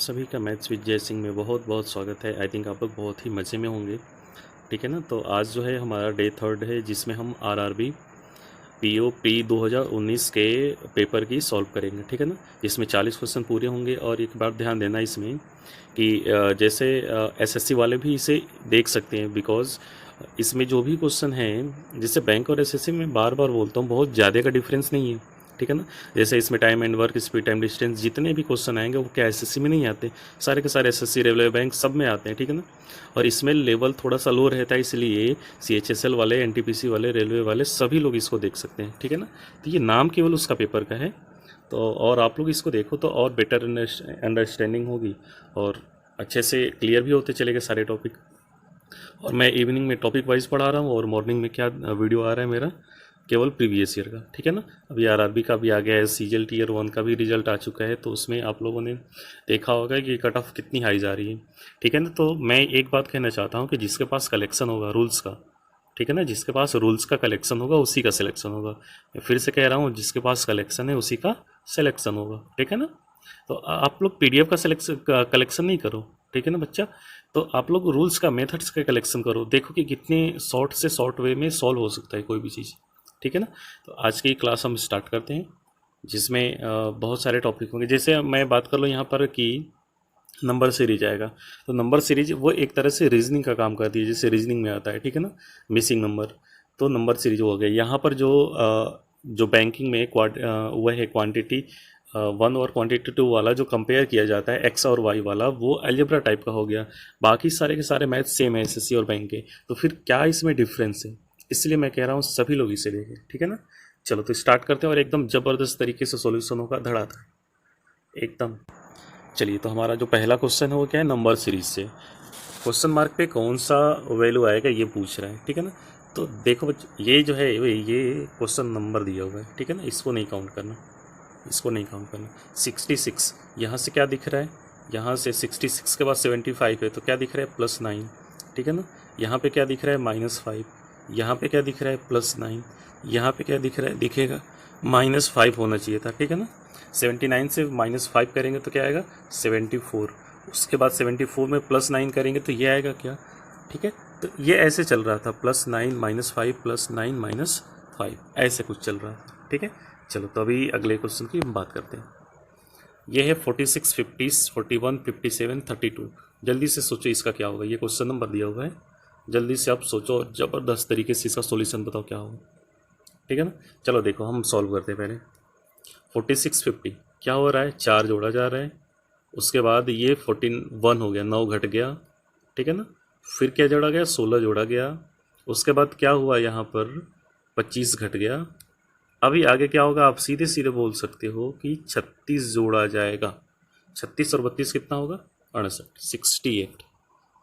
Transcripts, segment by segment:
सभी का maths with जय सिंह में बहुत बहुत स्वागत है। आई थिंक आप लोग बहुत ही मज़े में होंगे। ठीक है ना। तो आज जो है हमारा डे 3 है जिसमें हम आरआरबी पीओ प्री 2019 के पेपर की सॉल्व करेंगे। ठीक है ना। इसमें 40 क्वेश्चन पूरे होंगे। और एक बार ध्यान देना इसमें कि जैसे एसएससी वाले भी इसे देख सकते हैं, बिकॉज इसमें जो भी क्वेश्चन हैं, जैसे बैंक और एसएससी में बार बार बोलता हूँ, बहुत ज़्यादा का डिफरेंस नहीं है। ठीक है ना। जैसे इसमें time and work, speed, time, distance, जितने भी क्वेश्चन आएंगे वो क्या एसएससी में नहीं आते, सारे के सारे एसएससी, रेलवे, बैंक सब में आते हैं। ठीक है ना। और इसमें लेवल थोड़ा सा लो रहता है, इसलिए सीएचएसएल वाले, एनटीपीसी वाले, रेलवे वाले सभी लोग इसको देख सकते हैं। ठीक है ना। तो ये नाम केवल उसका पेपर का है, तो और आप लोग इसको देखो तो और बेटर अंडरस्टैंडिंग होगी और अच्छे से क्लियर भी होते चलेंगे सारे टॉपिक। और मैं इवनिंग में टॉपिक वाइज पढ़ा रहा हूँ और मॉर्निंग में क्या वीडियो आ रहा है मेरा, केवल प्रीवियस ईयर का। ठीक है ना। अभी आरआरबी का भी आ गया है, सीजीएल टीयर 1 का भी रिजल्ट आ चुका है, तो उसमें आप लोगों ने देखा होगा कि कट ऑफ कितनी हाई जा रही है। ठीक है ना। तो मैं एक बात कहना चाहता हूँ कि जिसके पास कलेक्शन होगा रूल्स का, ठीक है ना, जिसके पास रूल्स का कलेक्शन होगा उसी का सिलेक्शन होगा। मैं फिर से कह रहा हूँ, जिसके पास कलेक्शन है उसी का सिलेक्शन होगा। ठीक है ना। तो आप लोग पीडीएफ का सिलेक्शन कलेक्शन नहीं करो। ठीक है ना बच्चा। तो आप लोग रूल्स का, मेथड्स का कलेक्शन करो, देखो कि कितने शॉर्ट से शॉर्ट वे में सॉल्व हो सकता है कोई भी चीज़। ठीक है ना। तो आज की क्लास हम स्टार्ट करते हैं, जिसमें बहुत सारे टॉपिक होंगे। जैसे मैं बात कर लूँ यहाँ पर कि नंबर सीरीज आएगा, तो नंबर सीरीज वो एक तरह से रीजनिंग का काम करती है, जैसे रीजनिंग में आता है। ठीक है ना। मिसिंग नंबर, तो नंबर सीरीज हो गया। यहाँ पर जो बैंकिंग में वह है क्वांटिटी 1 और क्वांटिटी 2 वाला जो कंपेयर किया जाता है, एक्स और वाई वाला, वो अलजेब्रा टाइप का हो गया। बाकी सारे के सारे मैथ सेम है एसएससी और बैंक के, तो फिर क्या इसमें डिफरेंस है, इसलिए मैं कह रहा हूँ सभी लोग इसे देखें। ठीक है ना। चलो तो स्टार्ट करते हैं और एकदम ज़बरदस्त तरीके से सॉल्यूशन होगा, धड़ाधड़ एकदम। चलिए, तो हमारा जो पहला क्वेश्चन है वो क्या है, नंबर सीरीज से। क्वेश्चन मार्क पे कौन सा वैल्यू आएगा ये पूछ रहा है। ठीक है ना। तो देखो ये जो है ये क्वेश्चन नंबर दिया हुआ है। ठीक है ना। इसको नहीं काउंट करना, इसको नहीं काउंट करना। 66 यहाँ से क्या दिख रहा है, यहाँ से 66 के बाद 75 है, तो क्या दिख रहा है, +9। ठीक है ना। यहाँ पे क्या दिख रहा है, -5। यहाँ पे क्या दिख रहा है, +9। यहाँ पे क्या दिख रहा है, दिखेगा -5 होना चाहिए था। ठीक है ना। 79 से -5 करेंगे तो क्या आएगा, 74। उसके बाद 74 में +9 करेंगे तो ये आएगा क्या। ठीक है। तो ये ऐसे चल रहा था, +9 -5 +9 -5, ऐसे कुछ चल रहा था। ठीक है। चलो तो अभी अगले क्वेश्चन की हम बात करते हैं। ये है 46, 50, 41, 57, 32। जल्दी से सोचो इसका क्या होगा, ये क्वेश्चन नंबर दिया हुआ है, जल्दी से आप सोचो और ज़बरदस्त तरीके से इसका सॉल्यूशन बताओ क्या होगा। ठीक है ना। चलो देखो हम सॉल्व करते हैं पहले। 46, 50 क्या हो रहा है, 4 जोड़ा जा रहा है। उसके बाद ये 1 हो गया, 9 घट गया। ठीक है ना। फिर क्या जोड़ा गया, 16 जोड़ा गया। उसके बाद क्या हुआ, यहाँ पर 25 घट गया। अभी आगे क्या होगा, आप सीधे सीधे बोल सकते हो कि 36 जोड़ा जाएगा। 36 और 32 कितना होगा, 68, 68,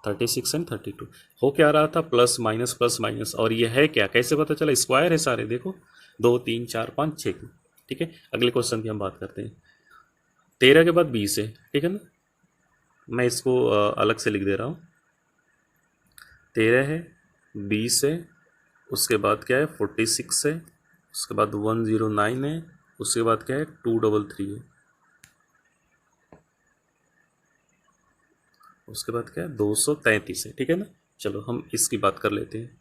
36 एंड 32। हो क्या रहा था, प्लस माइनस प्लस माइनस। और ये है क्या, कैसे पता चला, स्क्वायर है सारे, देखो 2 3 4 5 6। ठीक है। अगले क्वेश्चन की हम बात करते हैं। 13 के बाद 20 है। ठीक है ना। मैं इसको अलग से लिख दे रहा हूँ। 13 है, 20 है, उसके बाद क्या है, 46 है, उसके बाद 109 है, उसके बाद क्या है, 233 है, उसके बाद क्या है, 233 है। ठीक है ना। चलो हम इसकी बात कर लेते हैं।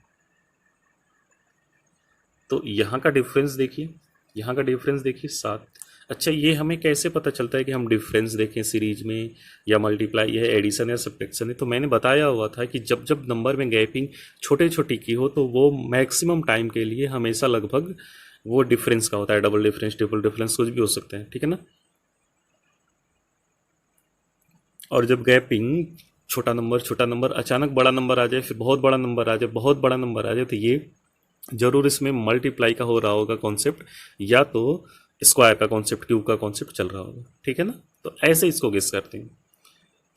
तो यहाँ का डिफरेंस देखिए, यहाँ का डिफरेंस देखिए 7। अच्छा, ये हमें कैसे पता चलता है कि हम डिफरेंस देखें सीरीज में या मल्टीप्लाई है, एडिशन या सब्ट्रैक्शन है। तो मैंने बताया हुआ था कि जब जब नंबर में गैपिंग छोटे छोटी की हो तो वो मैक्सिमम टाइम के लिए हमेशा लगभग वो डिफरेंस का होता है, डबल डिफरेंस, ट्रिपल डिफरेंस, कुछ भी हो सकते हैं। ठीक है ना। और जब गैपिंग छोटा नंबर अचानक बड़ा नंबर आ जाए, फिर बहुत बड़ा नंबर आ जाए, बहुत बड़ा नंबर आ जाए, तो ये जरूर इसमें मल्टीप्लाई का हो रहा होगा कॉन्सेप्ट, या तो स्क्वायर का कॉन्सेप्ट, क्यूब का कॉन्सेप्ट चल रहा होगा। ठीक है ना। तो ऐसे इसको गेस करते हैं।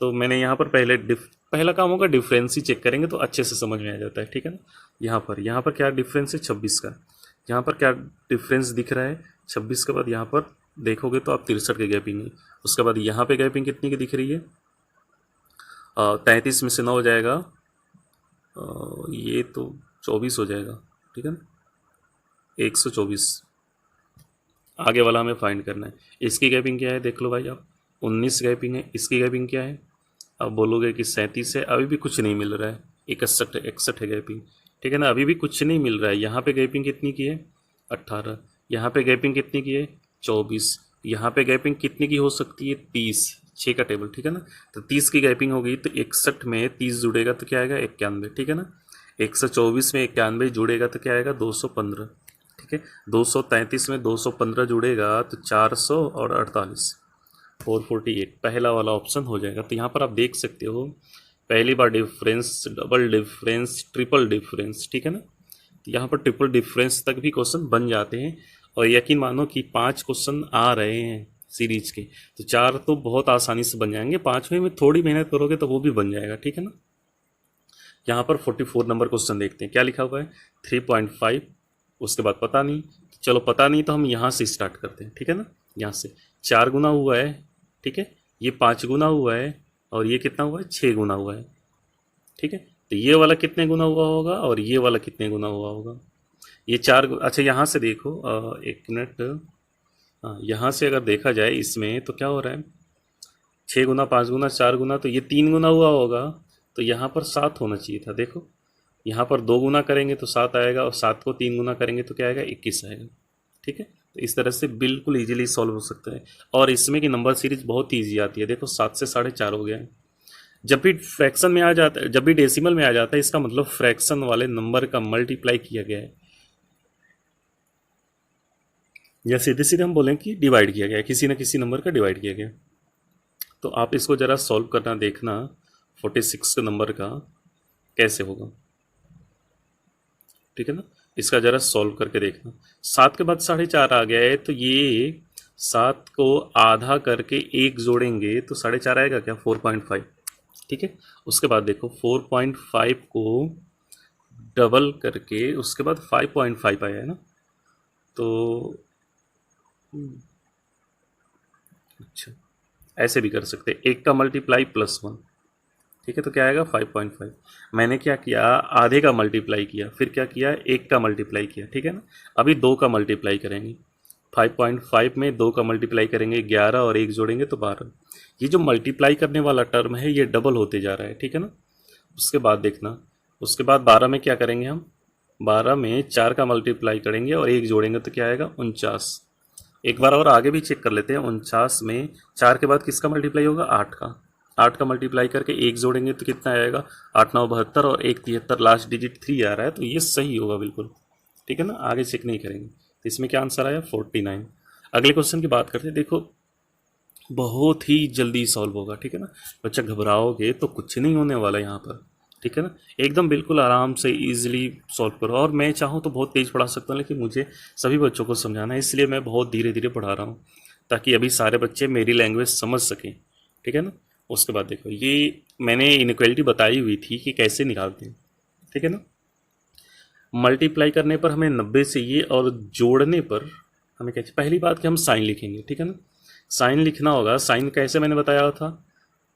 तो मैंने यहाँ पर पहला काम होगा, डिफरेंस ही चेक करेंगे तो अच्छे से समझ में आ जाता है। ठीक है ना। यहाँ पर क्या डिफरेंस है, 26 का। यहाँ पर क्या डिफरेंस दिख रहा है, 26 के बाद यहाँ पर देखोगे तो आप 63 की गैपिंग है। उसके बाद यहाँ पे गैपिंग कितनी की दिख रही है, 33 में से 9 हो जाएगा, ये तो 24 हो जाएगा। ठीक है ना। 124 आगे वाला हमें फाइंड करना है। इसकी गैपिंग क्या है, देख लो भाई आप, 19 गैपिंग है, इसकी गैपिंग क्या है? अब बोलोगे कि 37 है, अभी भी कुछ नहीं मिल रहा है। 61 है गैपिंग, ठीक है ना, अभी भी कुछ नहीं मिल रहा है। यहाँ पे गैपिंग कितनी की है? 18। यहाँ पे गैपिंग कितनी की है? 24। यहाँ पे गैपिंग कितनी की हो सकती है? 30। 6 का टेबल, ठीक है ना। तो 30 की गैपिंग होगी तो 61 में 30 जुड़ेगा तो क्या आएगा? 91, ठीक है ना। 124 में 91 जुड़ेगा तो क्या आएगा? 215, ठीक है। 233 में 215 जुड़ेगा तो 400 और 48, 448, पहला वाला ऑप्शन हो जाएगा। तो यहाँ पर आप देख सकते हो पहली बार difference, double difference, triple difference, ठीक है ना। तो यहाँ पर ट्रिपल डिफरेंस तक भी क्वेश्चन बन जाते हैं। और यकीन मानो कि 5 क्वेश्चन आ रहे हैं सीरीज के, तो 4 तो बहुत आसानी से बन जाएंगे, 5वें में थोड़ी मेहनत करोगे तो वो भी बन जाएगा, ठीक है ना। यहाँ पर 44 नंबर क्वेश्चन देखते हैं, क्या लिखा हुआ है? 3.5, उसके बाद पता नहीं। चलो पता नहीं तो हम यहाँ से स्टार्ट करते हैं, ठीक है ना। यहाँ से 4 गुना हुआ है, ठीक है, ये 5 गुना हुआ है, और ये कितना हुआ है? 6 गुना हुआ है, ठीक है। तो ये वाला कितने गुना हुआ होगा और ये वाला कितने गुना हुआ होगा? ये 4, अच्छा यहाँ से देखो, एक मिनट, हाँ यहाँ से अगर देखा जाए इसमें तो क्या हो रहा है? 6 गुना, 5 गुना, 4 गुना, तो ये 3 गुना हुआ होगा, तो यहाँ पर 7 होना चाहिए था। देखो यहाँ पर 2 गुना करेंगे तो 7 आएगा, और 7 को 3 गुना करेंगे तो क्या आएगा? 21 आएगा, ठीक है। तो इस तरह से बिल्कुल इजीली सॉल्व हो सकता है। और इसमें की नंबर सीरीज बहुत ईजी आती है। देखो 7 से 4.5 हो गया है। जब भी फ्रैक्शन में आ जाता है, जब भी डेसिमल में आ जाता है, इसका मतलब फ्रैक्शन वाले नंबर का मल्टीप्लाई किया गया है, या सीधे सीधे हम बोलें कि डिवाइड किया गया है, किसी न किसी नंबर का डिवाइड किया गया। तो आप इसको ज़रा सॉल्व करना देखना 46 नंबर का कैसे होगा, ठीक है ना। इसका ज़रा सॉल्व करके देखना। 7 के बाद 4.5 आ गया है, तो ये 7 को आधा करके 1 जोड़ेंगे तो 4.5 आएगा क्या? 4.5, ठीक है। उसके बाद देखो 4.5 को डबल करके उसके बाद 5.5 आया है ना, तो अच्छा ऐसे भी कर सकते हैं, 1 का मल्टीप्लाई +1, ठीक है। तो क्या आएगा? 5.5। मैंने क्या किया? आधे का मल्टीप्लाई किया, फिर क्या किया? 1 का मल्टीप्लाई किया, ठीक है ना। अभी 2 का मल्टीप्लाई करेंगे, 5.5 में 2 का मल्टीप्लाई करेंगे 11, और 1 जोड़ेंगे तो 12। ये जो मल्टीप्लाई करने वाला टर्म है ये डबल होते जा रहा है, ठीक है ना। उसके बाद देखना, उसके बाद 12 में क्या करेंगे हम? 12 में 4 का मल्टीप्लाई करेंगे और 1 जोड़ेंगे तो क्या आएगा? 49। एक बार और आगे भी चेक कर लेते हैं। 49 में 4 के बाद किसका मल्टीप्लाई होगा? 8 का। 8 का मल्टीप्लाई करके 1 जोड़ेंगे तो कितना आएगा? 8 9 72, और 1 73, लास्ट डिजिट 3 आ रहा है, तो ये सही होगा बिल्कुल, ठीक है ना। आगे चेक नहीं करेंगे। तो इसमें क्या आंसर आया? 49। अगले क्वेश्चन की बात करते हैं। देखो बहुत ही जल्दी सॉल्व होगा, ठीक है ना। बच्चा घबराओगे तो कुछ नहीं होने वाला यहाँ पर, ठीक है ना। एकदम बिल्कुल आराम से इजीली सॉल्व करो। और मैं चाहूँ तो बहुत तेज़ पढ़ा सकता हूँ, लेकिन मुझे सभी बच्चों को समझाना है, इसलिए मैं बहुत धीरे धीरे पढ़ा रहा हूँ, ताकि अभी सारे बच्चे मेरी लैंग्वेज समझ सकें, ठीक है ना। उसके बाद देखो, ये मैंने इनइक्वालिटी बताई हुई थी कि कैसे निकालते हैं, ठीक है ना। मल्टीप्लाई करने पर हमें 90 चाहिए, और जोड़ने पर हमें क्या चाहिए? पहली बात कि हम साइन लिखेंगे, ठीक है ना। साइन लिखना होगा। साइन कैसे मैंने बताया था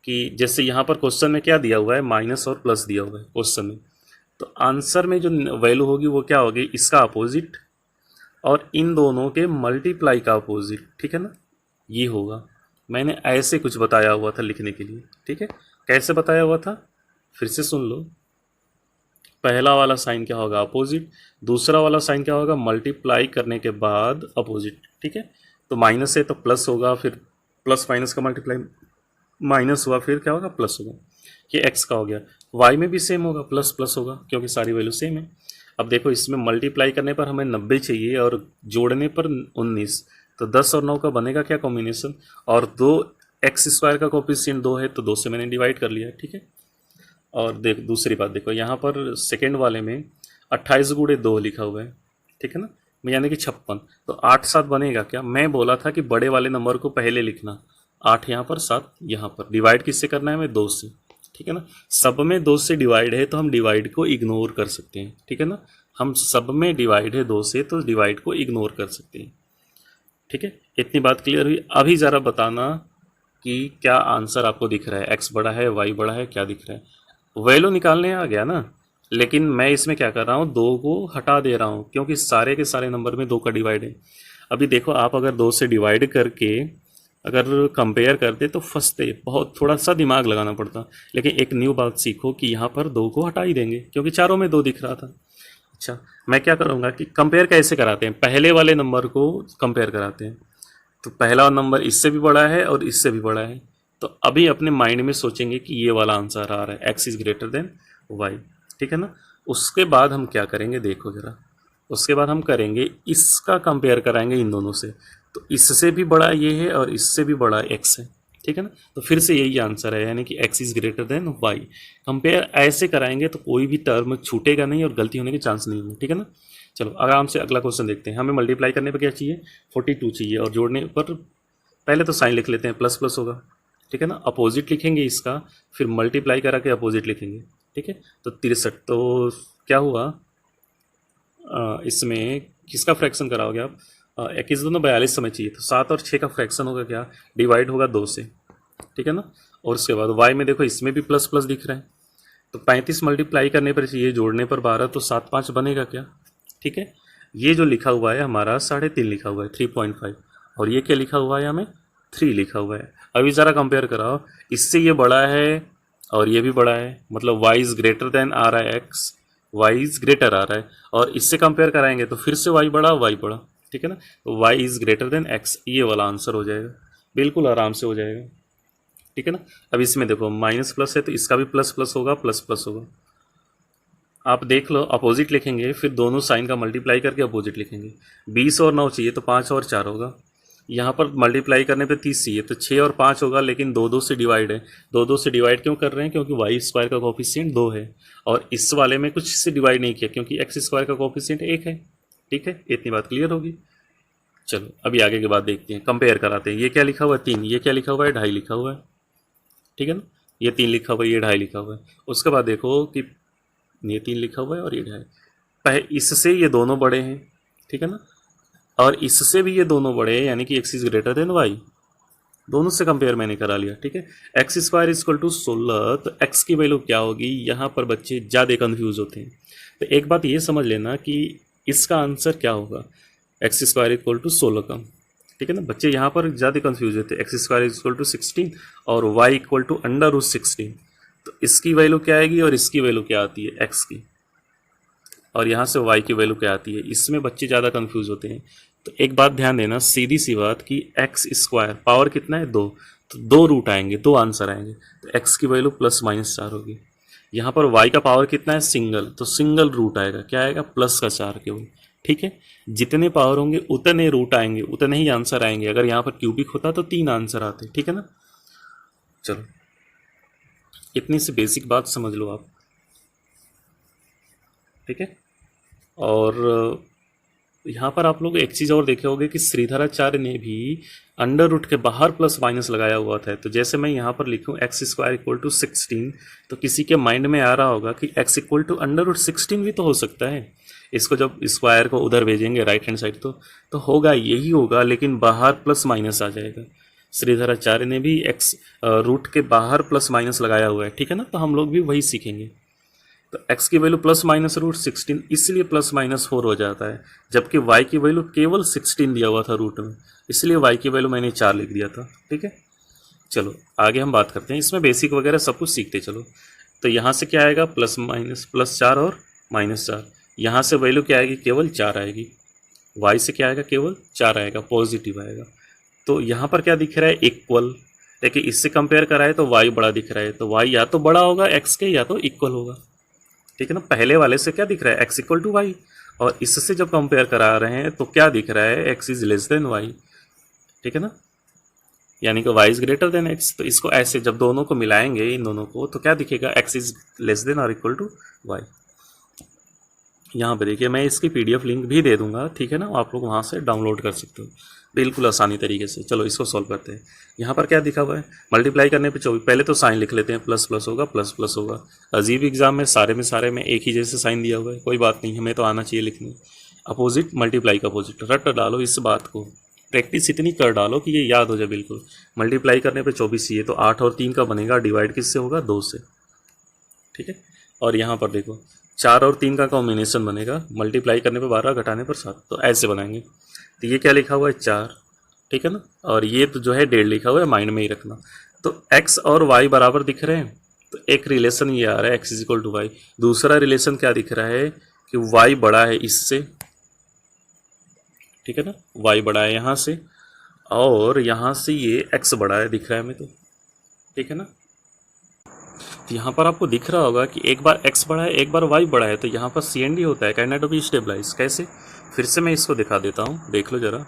कि जैसे यहाँ पर क्वेश्चन में क्या दिया हुआ है? माइनस और प्लस दिया हुआ है क्वेश्चन में, तो आंसर में जो वैल्यू होगी वो क्या होगी? इसका अपोजिट, और इन दोनों के मल्टीप्लाई का अपोजिट, ठीक है ना, ये होगा। मैंने ऐसे कुछ बताया हुआ था लिखने के लिए, ठीक है। कैसे बताया हुआ था? फिर से सुन लो। पहला वाला साइन क्या होगा? अपोजिट। दूसरा वाला साइन क्या होगा? मल्टीप्लाई करने के बाद अपोजिट, ठीक है। तो माइनस है तो प्लस होगा, फिर प्लस माइनस का मल्टीप्लाई, माइनस हुआ, फिर क्या होगा? प्लस होगा। ये एक्स का हो गया। वाई में भी सेम होगा, प्लस प्लस होगा, क्योंकि सारी वैल्यू सेम है। अब देखो इसमें मल्टीप्लाई करने पर हमें 90 चाहिए, और जोड़ने पर 19, तो 10 और 9 का बनेगा क्या कॉम्बिनेशन? और 2x² का कोफिशिएंट 2 है, तो 2 से मैंने डिवाइड कर लिया, ठीक है। और देख दूसरी बात देखो, यहाँ पर सेकेंड वाले में 28 गुणे 2 लिखा हुआ है, ठीक है ना, यानी कि 56। तो 8 7 बनेगा क्या? मैं बोला था कि बड़े वाले नंबर को पहले लिखना, 8 यहाँ पर, 7 यहाँ पर। डिवाइड किससे करना है? हमें 2 से, ठीक है ना। सब में 2 से डिवाइड है तो हम डिवाइड को इग्नोर कर सकते हैं, ठीक है ना। हम सब में डिवाइड है 2 से, तो डिवाइड को इग्नोर कर सकते हैं, ठीक है। इतनी बात क्लियर हुई। अभी ज़रा बताना कि क्या आंसर आपको दिख रहा है? एक्स बड़ा है, वाई बड़ा है, क्या दिख रहा है? वैल्यू निकालने आ गया ना, लेकिन मैं इसमें क्या कर रहा हूँ? 2 को हटा दे रहा हूँ, क्योंकि सारे के सारे नंबर में 2 का डिवाइड है। अभी देखो, आप अगर 2 से डिवाइड करके अगर कंपेयर करते तो फंसते, बहुत थोड़ा सा दिमाग लगाना पड़ता। लेकिन एक न्यू बात सीखो कि यहाँ पर 2 को हटा ही देंगे क्योंकि चारों में 2 दिख रहा था। अच्छा, मैं क्या करूँगा कि कंपेयर कैसे कराते हैं, पहले वाले नंबर को कंपेयर कराते हैं। तो पहला नंबर इससे भी बड़ा है और इससे भी बड़ा है, तो अभी अपने माइंड में सोचेंगे कि ये वाला आंसर आ रहा है, X is greater than Y, ठीक है ना। उसके बाद हम क्या करेंगे देखो ज़रा, उसके बाद हम करेंगे इसका कंपेयर कराएंगे इन दोनों से, तो इससे भी बड़ा ये है और इससे भी बड़ा एक्स है, ठीक है ना। तो फिर से यही आंसर है, यानी कि X is greater than Y. Compare ऐसे कराएंगे तो कोई भी टर्म छूटेगा नहीं और गलती होने के चांस नहीं होंगे, ठीक है ना। चलो आराम से अगला क्वेश्चन देखते हैं। हमें मल्टीप्लाई करने पर क्या चाहिए, 42 चाहिए, और जोड़ने पर पहले तो साइन लिख लेते हैं, प्लस प्लस होगा, ठीक है ना। अपोजिट लिखेंगे इसका, फिर मल्टीप्लाई करा के अपोजिट लिखेंगे, ठीक है। तो 63, तो क्या हुआ इसमें किसका फ्रैक्शन कराओगे आप, 21 दोनों 42 समय चाहिए, तो 7 और 6 का फ्रैक्शन होगा क्या, डिवाइड होगा 2 से, ठीक है ना। और उसके बाद वाई में देखो इसमें भी प्लस प्लस दिख रहा है, तो 35 मल्टीप्लाई करने पर चाहिए, जोड़ने पर 12, तो 7 5 बनेगा क्या, ठीक है। ये जो लिखा हुआ है हमारा 3.5 लिखा हुआ है 3.5, और ये क्या लिखा हुआ है हमें 3 लिखा हुआ है। अभी ज़रा कंपेयर कराओ, इससे ये बड़ा है और ये भी बड़ा है, मतलब y इज़ ग्रेटर देन आ रहा है एक्स, y इज़ ग्रेटर आ रहा है, और इससे कंपेयर कराएंगे तो फिर से y बड़ा y बड़ा, ठीक है ना। तो y is greater than x, ये वाला आंसर हो जाएगा, बिल्कुल आराम से हो जाएगा, ठीक है ना। अब इसमें देखो माइनस प्लस है तो इसका भी प्लस प्लस होगा, प्लस प्लस होगा। आप देख लो, अपोजिट लिखेंगे, फिर दोनों साइन का मल्टीप्लाई करके अपोजिट लिखेंगे। 20 और 9 चाहिए तो 5 और 4 होगा। यहाँ पर मल्टीप्लाई करने पे 30 चाहिए तो 6 और 5 होगा, लेकिन 2 2 से डिवाइड है। 2 2 से डिवाइड क्यों कर रहे हैं, क्योंकि वाई स्क्वायर का कोफिशिएंट 2 है, और इस वाले में कुछ से डिवाइड नहीं किया क्योंकि एक्स स्क्वायर का कोफिशिएंट 1 है, ठीक है। इतनी बात क्लियर होगी। चलो अभी आगे की बात देखते हैं, कंपेयर कराते हैं। ये क्या लिखा हुआ है 3, ये क्या लिखा हुआ है 2.5 लिखा हुआ है, ठीक है ना। ये 3 लिखा हुआ है, ये 2.5 लिखा हुआ है। उसके बाद देखो कि ये 3 लिखा हुआ है और ये 2.5, इससे ये दोनों बड़े हैं, ठीक है ना, और इससे भी ये दोनों बड़े हैं, यानी कि X is greater than Y. दोनों से कंपेयर मैंने करा लिया, ठीक है। X square is equal to 16, तो एक्स की वैल्यू क्या होगी, यहाँ पर बच्चे ज़्यादा कन्फ्यूज होते हैं। तो एक बात ये समझ लेना कि इसका आंसर क्या होगा, एक्स स्क्वायर इक्वल टू 16 का, ठीक है ना। बच्चे यहाँ पर ज़्यादा कन्फ्यूज होते हैं, X square is equal to 16 और वाई इक्वल टू √16, तो इसकी वैल्यू क्या आएगी और इसकी वैल्यू क्या आती है एक्स की, और यहाँ से y की वैल्यू क्या आती है, इसमें बच्चे ज़्यादा कंफ्यूज होते हैं। तो एक बात ध्यान देना, सीधी सी बात कि एक्स स्क्वायर पावर कितना है 2, तो 2 रूट आएंगे, 2 आंसर आएंगे, तो x की वैल्यू +-4 होगी। यहाँ पर y का पावर कितना है सिंगल, तो सिंगल रूट आएगा, क्या आएगा +4 केवल, ठीक है। जितने पावर होंगे उतने रूट आएंगे, उतने ही आंसर आएंगे। अगर यहाँ पर क्यूबिक होता तो 3 आंसर आते, ठीक है ना। चलो इतनी सी बेसिक बात समझ लो आप, ठीक है। और यहाँ पर आप लोग एक चीज़ और देखे होंगे कि श्रीधराचार्य ने भी अंडर रूट के बाहर प्लस माइनस लगाया हुआ था। तो जैसे मैं यहाँ पर लिखूँ एक्स स्क्वायर इक्वल टू 16, तो किसी के माइंड में आ रहा होगा कि एक्स इक्वल टू √16 भी तो हो सकता है। इसको जब स्क्वायर को उधर भेजेंगे राइट हैंड साइड तो होगा यही होगा, लेकिन बाहर प्लस माइनस आ जाएगा। श्रीधराचार्य ने भी एक्स रूट के बाहर प्लस माइनस लगाया हुआ है, ठीक है ना। तो हम लोग भी वही सीखेंगे। तो x की वैल्यू +-√16 इसलिए +-4 हो जाता है, जबकि y की वैल्यू केवल 16 दिया हुआ था रूट में, इसलिए y की वैल्यू मैंने 4 लिख दिया था, ठीक है। चलो आगे हम बात करते हैं, इसमें बेसिक वगैरह सब कुछ सीखते चलो। तो यहाँ से क्या आएगा +-4 और -4, यहाँ से वैल्यू क्या आएगी केवल 4 आएगी, y से क्या आएगा केवल 4 आएगा, पॉजिटिव आएगा। तो यहाँ पर क्या दिख रहा है इक्वल, देखिए इससे कंपेयर कराए तो y बड़ा दिख रहा है, तो y या तो बड़ा होगा x के या तो इक्वल होगा, ठीक है ना। पहले वाले से क्या दिख रहा है x इक्वल टू वाई, और इससे जब कंपेयर करा रहे हैं तो क्या दिख रहा है x is less than Y, ठीक है ना, यानी कि y is greater than x। तो इसको ऐसे जब दोनों को मिलाएंगे इन दोनों को तो क्या दिखेगा, x इज लेस देन और इक्वल टू वाई। यहाँ पे देखिए मैं इसकी PDF लिंक भी दे दूंगा, ठीक है ना, आप लोग वहाँ से डाउनलोड कर सकते हो बिल्कुल आसानी तरीके से। चलो इसको सॉल्व करते हैं। यहाँ पर क्या दिखा हुआ है, मल्टीप्लाई करने पे 24, पहले तो साइन लिख लेते हैं, प्लस प्लस होगा प्लस प्लस होगा। अजीब एग्जाम में सारे में एक ही जैसे साइन दिया हुआ है, कोई बात नहीं, हमें तो आना चाहिए लिखने। अपोजिट मल्टीप्लाई का अपोजिट रट डालो, इस बात को प्रैक्टिस इतनी कर डालो कि ये याद हो जाए बिल्कुल। मल्टीप्लाई करने पर 24 चाहिए तो 8 और 3 का बनेगा, डिवाइड किससे होगा 2 से, ठीक है। और यहाँ पर देखो 4 और 3 का कॉम्बिनेशन बनेगा, मल्टीप्लाई करने पर 12, घटाने पर 7, तो ऐसे बनाएंगे। तो ये क्या लिखा हुआ है 4, ठीक है ना। और ये तो जो है 1.5 लिखा हुआ है, माइंड में ही रखना। तो x और y बराबर दिख रहे हैं, तो एक रिलेशन ये आ रहा है x इक्वल टू वाई। दूसरा रिलेशन क्या दिख रहा है कि y बड़ा है इससे, ठीक है ना, y बड़ा है यहाँ से, और यहाँ से ये x बड़ा है दिख रहा है हमें, तो ठीक है ना। तो यहाँ पर आपको दिख रहा होगा कि एक बार x बड़ा है एक बार y बड़ा है, तो यहाँ पर सी एन डी होता है, कैन नॉट बी स्टेबलाइज। कैसे, फिर से मैं इसको दिखा देता हूँ, देख लो जरा,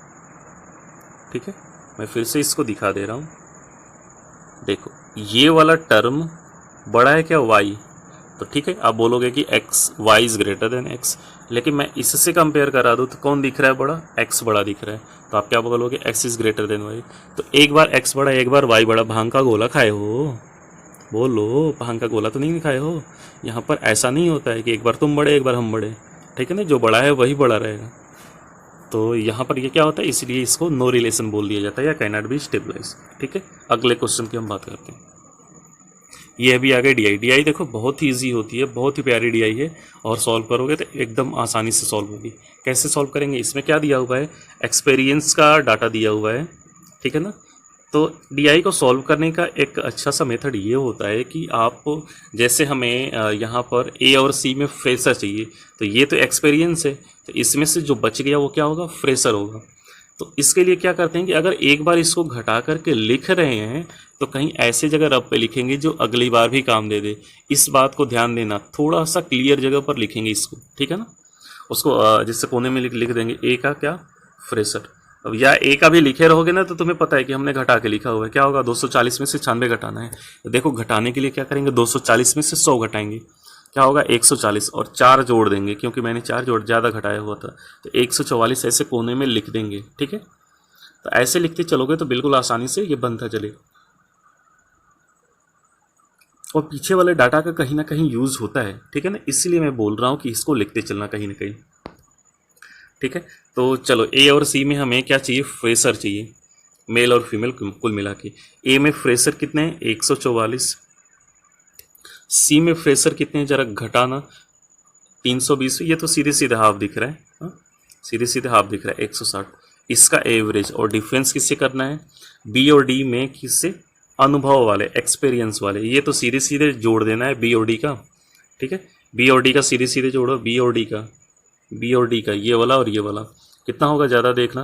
ठीक है। मैं फिर से इसको दिखा दे रहा हूँ, देखो ये वाला टर्म बड़ा है क्या y, तो ठीक है आप बोलोगे कि x y is greater than x, लेकिन मैं इससे कंपेयर करा दूँ तो कौन दिख रहा है बड़ा, x बड़ा दिख रहा है, तो आप क्या बोलोगे x is greater then y। तो एक बार x बड़ा एक बार y बड़ा, भांग का गोला खाए हो, बोलो भांग का गोला तो नहीं खाए हो। यहाँ पर ऐसा नहीं होता है कि एक बार तुम बड़े एक बार हम बड़े, ठीक है ना, जो बड़ा है वही बड़ा रहेगा। तो यहाँ पर ये क्या होता है, इसलिए इसको नो रिलेशन बोल दिया जाता है, या कैन नॉट बी स्टेबलाइज। ठीक है, अगले क्वेश्चन की हम बात करते हैं। ये अभी आगे डी आई देखो बहुत ही ईजी होती है, बहुत ही प्यारी डी है, और सॉल्व करोगे तो एकदम आसानी से सॉल्व होगी। कैसे सॉल्व करेंगे, इसमें क्या दिया हुआ है, एक्सपीरियंस का डाटा दिया हुआ है, ठीक है ना। तो डी को सॉल्व करने का एक अच्छा सा मेथड ये होता है कि आप, जैसे हमें यहाँ पर ए और सी में फ्रेशर चाहिए, तो ये तो एक्सपीरियंस है, तो इसमें से जो बच गया वो क्या होगा, फ्रेशर होगा। तो इसके लिए क्या करते हैं कि अगर एक बार इसको घटा करके लिख रहे हैं तो कहीं ऐसे जगह रब पे लिखेंगे जो अगली बार भी काम दे दे। इस बात को ध्यान देना, थोड़ा सा क्लियर जगह पर लिखेंगे इसको, ठीक है ना। उसको जिससे कोने में लिख देंगे ए का क्या, फ्रेशर। अब या ए का भी लिखे रहोगे ना तो तुम्हें पता है कि हमने घटा के लिखा हुआ है, क्या होगा 240 में से 96 घटाना है। तो देखो घटाने के लिए क्या करेंगे, 240 में से 100 घटाएंगे, क्या होगा 140, और 4 जोड़ देंगे क्योंकि मैंने 4 जोड़ ज़्यादा घटाया हुआ था, तो 144 ऐसे कोने में लिख देंगे, ठीक है। तो ऐसे लिखते चलोगे तो बिल्कुल आसानी से ये बनता चलेगा, और पीछे वाले डाटा का कहीं ना कहीं यूज़ होता है, ठीक है ना, इसलिए मैं बोल रहा हूँ कि इसको लिखते चलना कहीं ना कहीं, ठीक है। तो चलो ए और सी में हमें क्या चाहिए, फ्रेशर चाहिए, मेल और फीमेल कुल मिला के। ए में फ्रेशर कितने हैं, 144। सी में फ्रेशर कितने हैं, जरा घटाना, 320। ये तो सीधे सीधे हाफ दिख रहा है, हाँ सीधे सीधे हाफ दिख रहा है, 160। इसका एवरेज और डिफरेंस किससे करना है, बी और डी में किससे, अनुभव वाले, एक्सपीरियंस वाले। ये तो सीधे सीधे जोड़ देना है बी और डी का, ठीक है। बी और डी का सीधे सीधे जोड़ो, बी और डी का, बी और डी का, ये वाला और ये वाला कितना होगा, ज़्यादा देखना,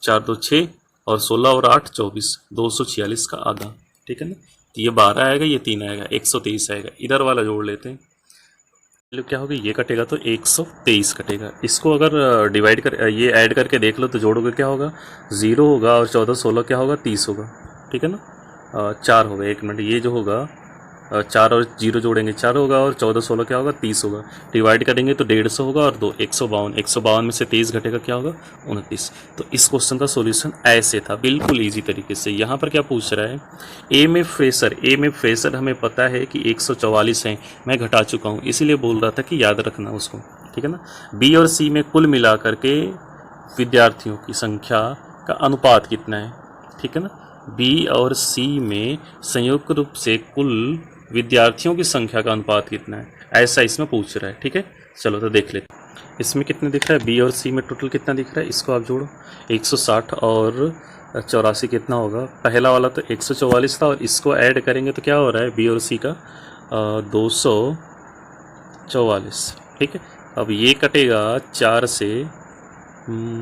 4 2 6 और 16 और 8 24, 246 का आधा, ठीक है ना। तो ये 12 आएगा, ये 3 आएगा, 123 आएगा। इधर वाला जोड़ लेते हैं, क्या होगा, ये कटेगा तो 123 कटेगा। इसको अगर डिवाइड कर, ये ऐड करके देख लो तो जोड़ोगे क्या होगा, 0 होगा, और 14 16 क्या होगा, 30 होगा, ठीक है ना। 4 होगा, 1 मिनट, ये जो होगा 4 और 0 जोड़ेंगे 4 होगा, और 14 16 क्या होगा, 30 होगा। डिवाइड करेंगे तो 150 होगा, और 2 152, 152 में से 23 घटेगा, क्या होगा, 29। तो इस क्वेश्चन का सॉल्यूशन ऐसे था, बिल्कुल इजी तरीके से। यहाँ पर क्या पूछ रहा है, ए में फ्रेशर हमें पता है कि 144 है, मैं घटा चुका हूँ, इसीलिए बोल रहा था कि याद रखना उसको, ठीक है ना। बी और सी में कुल मिला करके विद्यार्थियों की संख्या का अनुपात कितना है, ठीक है ना। बी और सी में संयुक्त रूप से कुल विद्यार्थियों की संख्या का अनुपात कितना है, ऐसा इसमें पूछ रहा है, ठीक है। चलो तो देख लेते, इसमें कितने दिख रहा है, बी और सी में टोटल कितना दिख रहा है, इसको आप जोड़ो, 160 और 84 कितना होगा, पहला वाला तो 144 था, और इसको ऐड करेंगे तो क्या हो रहा है, बी और सी का 244, ठीक है। अब ये कटेगा 4 से,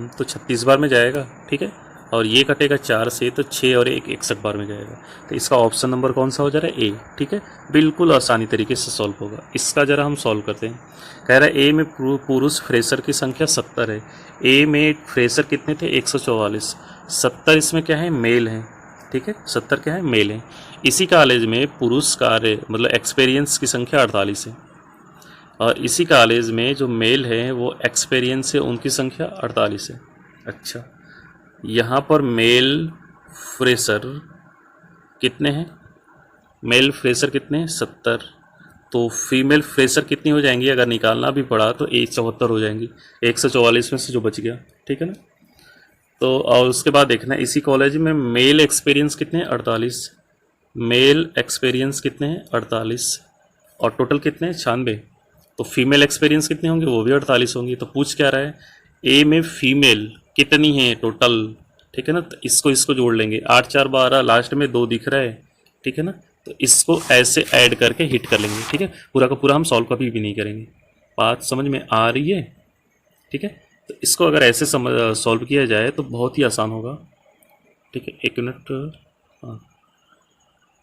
तो 36 बार में जाएगा, ठीक है, और ये कटेगा 4 से तो 6 और 1 61 बार में जाएगा। तो इसका ऑप्शन नंबर कौन सा हो जा रहा है, ए, ठीक है। बिल्कुल आसानी तरीके से सॉल्व होगा। इसका जरा हम सॉल्व करते हैं। कह रहा है ए में पुरुष फ्रेशर की संख्या 70 है, ए में फ्रेशर कितने थे, 144, 70 इसमें क्या है, मेल है, ठीक है, 70 क्या है, मेल है। इसी कॉलेज में पुरुष कार्य मतलब एक्सपीरियंस की संख्या 48 है, और इसी कॉलेज में जो मेल है वो एक्सपीरियंस है उनकी संख्या 48 है। अच्छा, यहाँ पर मेल फ्रेशर कितने हैं, मेल फ्रेशर कितने हैं, 70। तो फीमेल फ्रेशर कितनी हो जाएंगी, अगर निकालना भी पड़ा तो 174 हो जाएंगी, 144 में से जो बच गया, ठीक है ना। तो और उसके बाद देखना इसी कॉलेज में मेल एक्सपीरियंस कितने हैं, 48, मेल एक्सपीरियंस कितने हैं, 48, और टोटल कितने हैं, 96। तो फीमेल एक्सपीरियंस कितने होंगे, वो भी 48 होंगी। तो पूछ क्या रहा है, ए में फीमेल कितनी है टोटल, ठीक है ना। तो इसको जोड़ लेंगे, 8 4 12, लास्ट में 2 दिख रहा है, ठीक है ना। तो इसको ऐसे ऐड करके हिट कर लेंगे, ठीक है। पूरा का पूरा हम सॉल्व कभी भी नहीं करेंगे। बात समझ में आ रही है, ठीक है। तो इसको अगर ऐसे सॉल्व किया जाए तो बहुत ही आसान होगा, ठीक है। 1 मिनट, हाँ,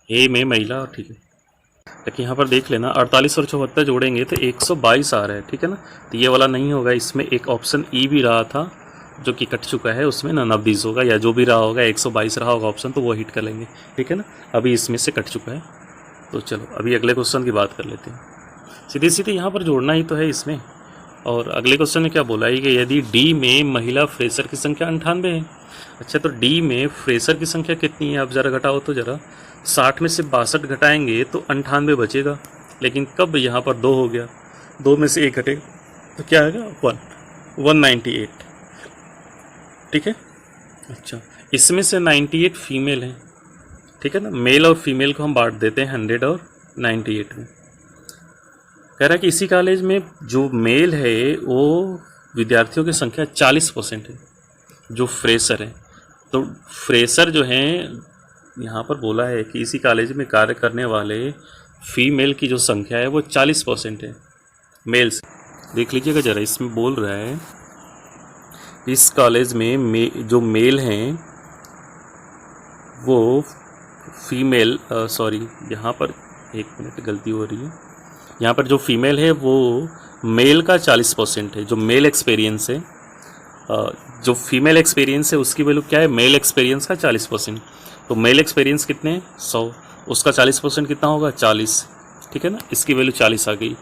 ए में महिला, ठीक है। लेकिन यहाँ पर देख लेना, 48 और 74 जोड़ेंगे तो 122 आ रहा है, ठीक है ना। तो ये वाला नहीं होगा, इसमें एक ऑप्शन ई भी रहा था जो कि कट चुका है, उसमें ना 90 होगा, या जो भी रहा होगा 122 रहा होगा ऑप्शन, तो वो हिट कर लेंगे, ठीक है ना। अभी इसमें से कट चुका है। तो चलो अभी अगले क्वेश्चन की बात कर लेते हैं। सीधे सीधे यहाँ पर जोड़ना ही तो है इसमें। और अगले क्वेश्चन में क्या बोला है कि यदि डी में महिला फ्रेशर की संख्या 98 है। अच्छा, तो डी में फ्रेशर की संख्या कितनी है? आप ज़रा घटाओ तो ज़रा, 60 में से 62 घटाएंगे तो 98 बचेगा। लेकिन कब यहाँ पर 2 हो गया, 2 में से 1 घटेगा तो क्या आएगा? 198, ठीक है। अच्छा, इसमें से 98 फीमेल हैं, ठीक है ना। मेल और फीमेल को हम बांट देते हैं 100 और 98 में। कह रहा है कि इसी कॉलेज में जो मेल है वो विद्यार्थियों की संख्या 40% है, जो फ्रेशर है। तो फ्रेशर जो हैं, यहाँ पर बोला है कि इसी कॉलेज में कार्य करने वाले फीमेल की जो संख्या है वो 40% है मेल से। देख लीजिएगा ज़रा, इसमें बोल रहा है इस कॉलेज में जो मेल हैं वो फीमेल, सॉरी यहाँ पर 1 मिनट गलती हो रही है। यहाँ पर जो फीमेल है वो मेल का 40% है, जो मेल एक्सपीरियंस है। जो फीमेल एक्सपीरियंस है उसकी वैल्यू क्या है? मेल एक्सपीरियंस का 40%। तो मेल एक्सपीरियंस कितने हैं? 100, उसका 40% कितना होगा? 40, ठीक है ना। इसकी वैल्यू 40 आ गई।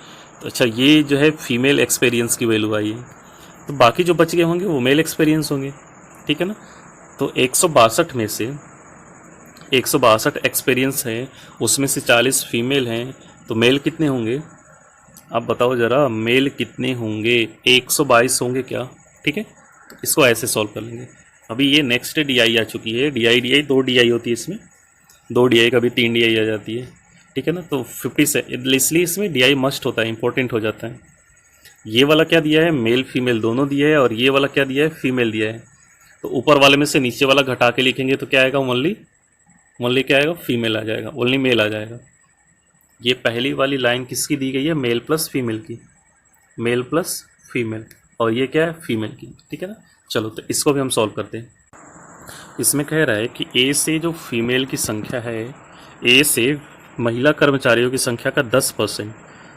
तो अच्छा, ये जो है फीमेल एक्सपीरियंस की वैल्यू आई है। तो बाकी जो बच गए होंगे वो मेल एक्सपीरियंस होंगे, ठीक है ना। तो 162 में से 162 एक्सपीरियंस है, उसमें से 40 फीमेल हैं, तो मेल कितने होंगे? आप बताओ ज़रा, मेल कितने होंगे? 122 होंगे क्या? ठीक है, तो इसको ऐसे सॉल्व कर लेंगे। अभी ये नेक्स्ट DI आ चुकी है, DI 2 DI होती है इसमें, 2 DI कभी 3 DI आ जाती है, ठीक है ना। तो 50 से, इसलिए इसमें DI मस्ट होता है, इंपॉर्टेंट हो जाता है। ये वाला क्या दिया है? मेल फीमेल दोनों दिया है। और ये वाला क्या दिया है? फीमेल दिया है। तो ऊपर वाले में से नीचे वाला घटा के लिखेंगे तो क्या आएगा? ओनली क्या आएगा? फीमेल आ जाएगा, ओनली मेल आ जाएगा। ये पहली वाली लाइन किसकी दी गई है? मेल प्लस फीमेल की, मेल प्लस फीमेल। और ये क्या है? फीमेल की, ठीक है ना। चलो तो इसको भी हम सॉल्व करते हैं। इसमें कह रहा है कि ए से जो फीमेल की संख्या है, ए से महिला कर्मचारियों की संख्या का 10%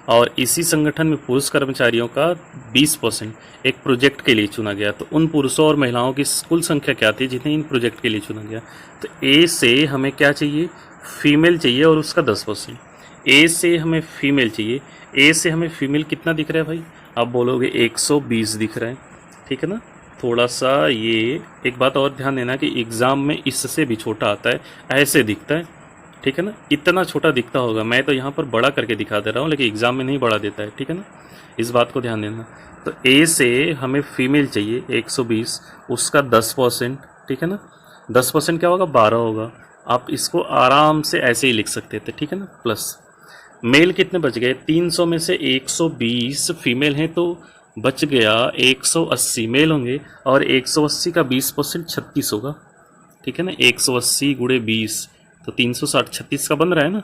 और इसी संगठन में पुरुष कर्मचारियों का 20% एक प्रोजेक्ट के लिए चुना गया। तो उन पुरुषों और महिलाओं की कुल संख्या क्या थी जिन्हें इन प्रोजेक्ट के लिए चुना गया? तो ए से हमें क्या चाहिए? फीमेल चाहिए और उसका 10%। ए से हमें फीमेल चाहिए। ए से हमें फीमेल कितना दिख रहा है भाई? आप बोलोगे 120 दिख रहा है, ठीक है ना। थोड़ा सा ये एक बात और ध्यान देना कि एग्ज़ाम में इससे भी छोटा आता है, ऐसे दिखता है, ठीक है ना। इतना छोटा दिखता होगा, मैं तो यहाँ पर बड़ा करके दिखा दे रहा हूँ, लेकिन एग्ज़ाम में नहीं बड़ा देता है, ठीक है ना। इस बात को ध्यान देना। तो ए से हमें फीमेल चाहिए 120, उसका 10%, ठीक है ना। 10% क्या होगा? 12 होगा। आप इसको आराम से ऐसे ही लिख सकते थे, ठीक है ना। प्लस मेल कितने बच गए? 300 में से 120 फीमेल हैं, तो बच गया 180 मेल होंगे। और 180 का 20% 36 होगा, ठीक है ना। 180 गुणे 20 तो 360, 36 का बन रहा है ना।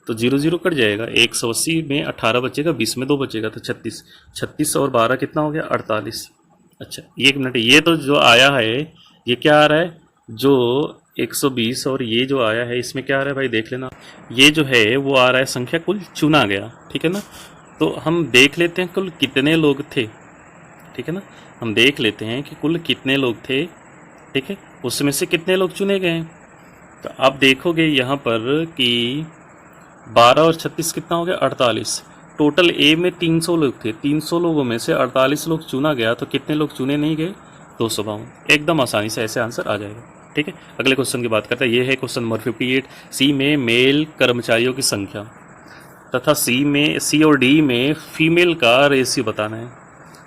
तो 0 0 कट जाएगा। 180 में 18 बचेगा, 20 में 2 बचेगा, तो 36। 36 और 12 कितना हो गया? 48। अच्छा 1 मिनट, ये तो जो आया है ये क्या आ रहा है? जो 120 और ये जो आया है इसमें क्या आ रहा है भाई? देख लेना, ये जो है वो आ रहा है संख्या कुल चुना गया, ठीक है ना। तो हम देख लेते हैं कुल कितने लोग थे, ठीक है ना। हम देख लेते हैं कि कुल कितने लोग थे, ठीक है, उसमें से कितने लोग चुने गए। तो आप देखोगे यहाँ पर कि 12 और 36 कितना हो गया? 48। टोटल ए में 300 लोग थे, 300 लोगों में से 48 लोग चुना गया, तो कितने लोग चुने नहीं गए? 252। एकदम आसानी से ऐसे आंसर आ जाएगा, ठीक है। अगले क्वेश्चन की बात करते हैं। ये है क्वेश्चन नंबर 58। सी में मेल कर्मचारियों की संख्या तथा सी और डी में फीमेल का रेशियो बताना है।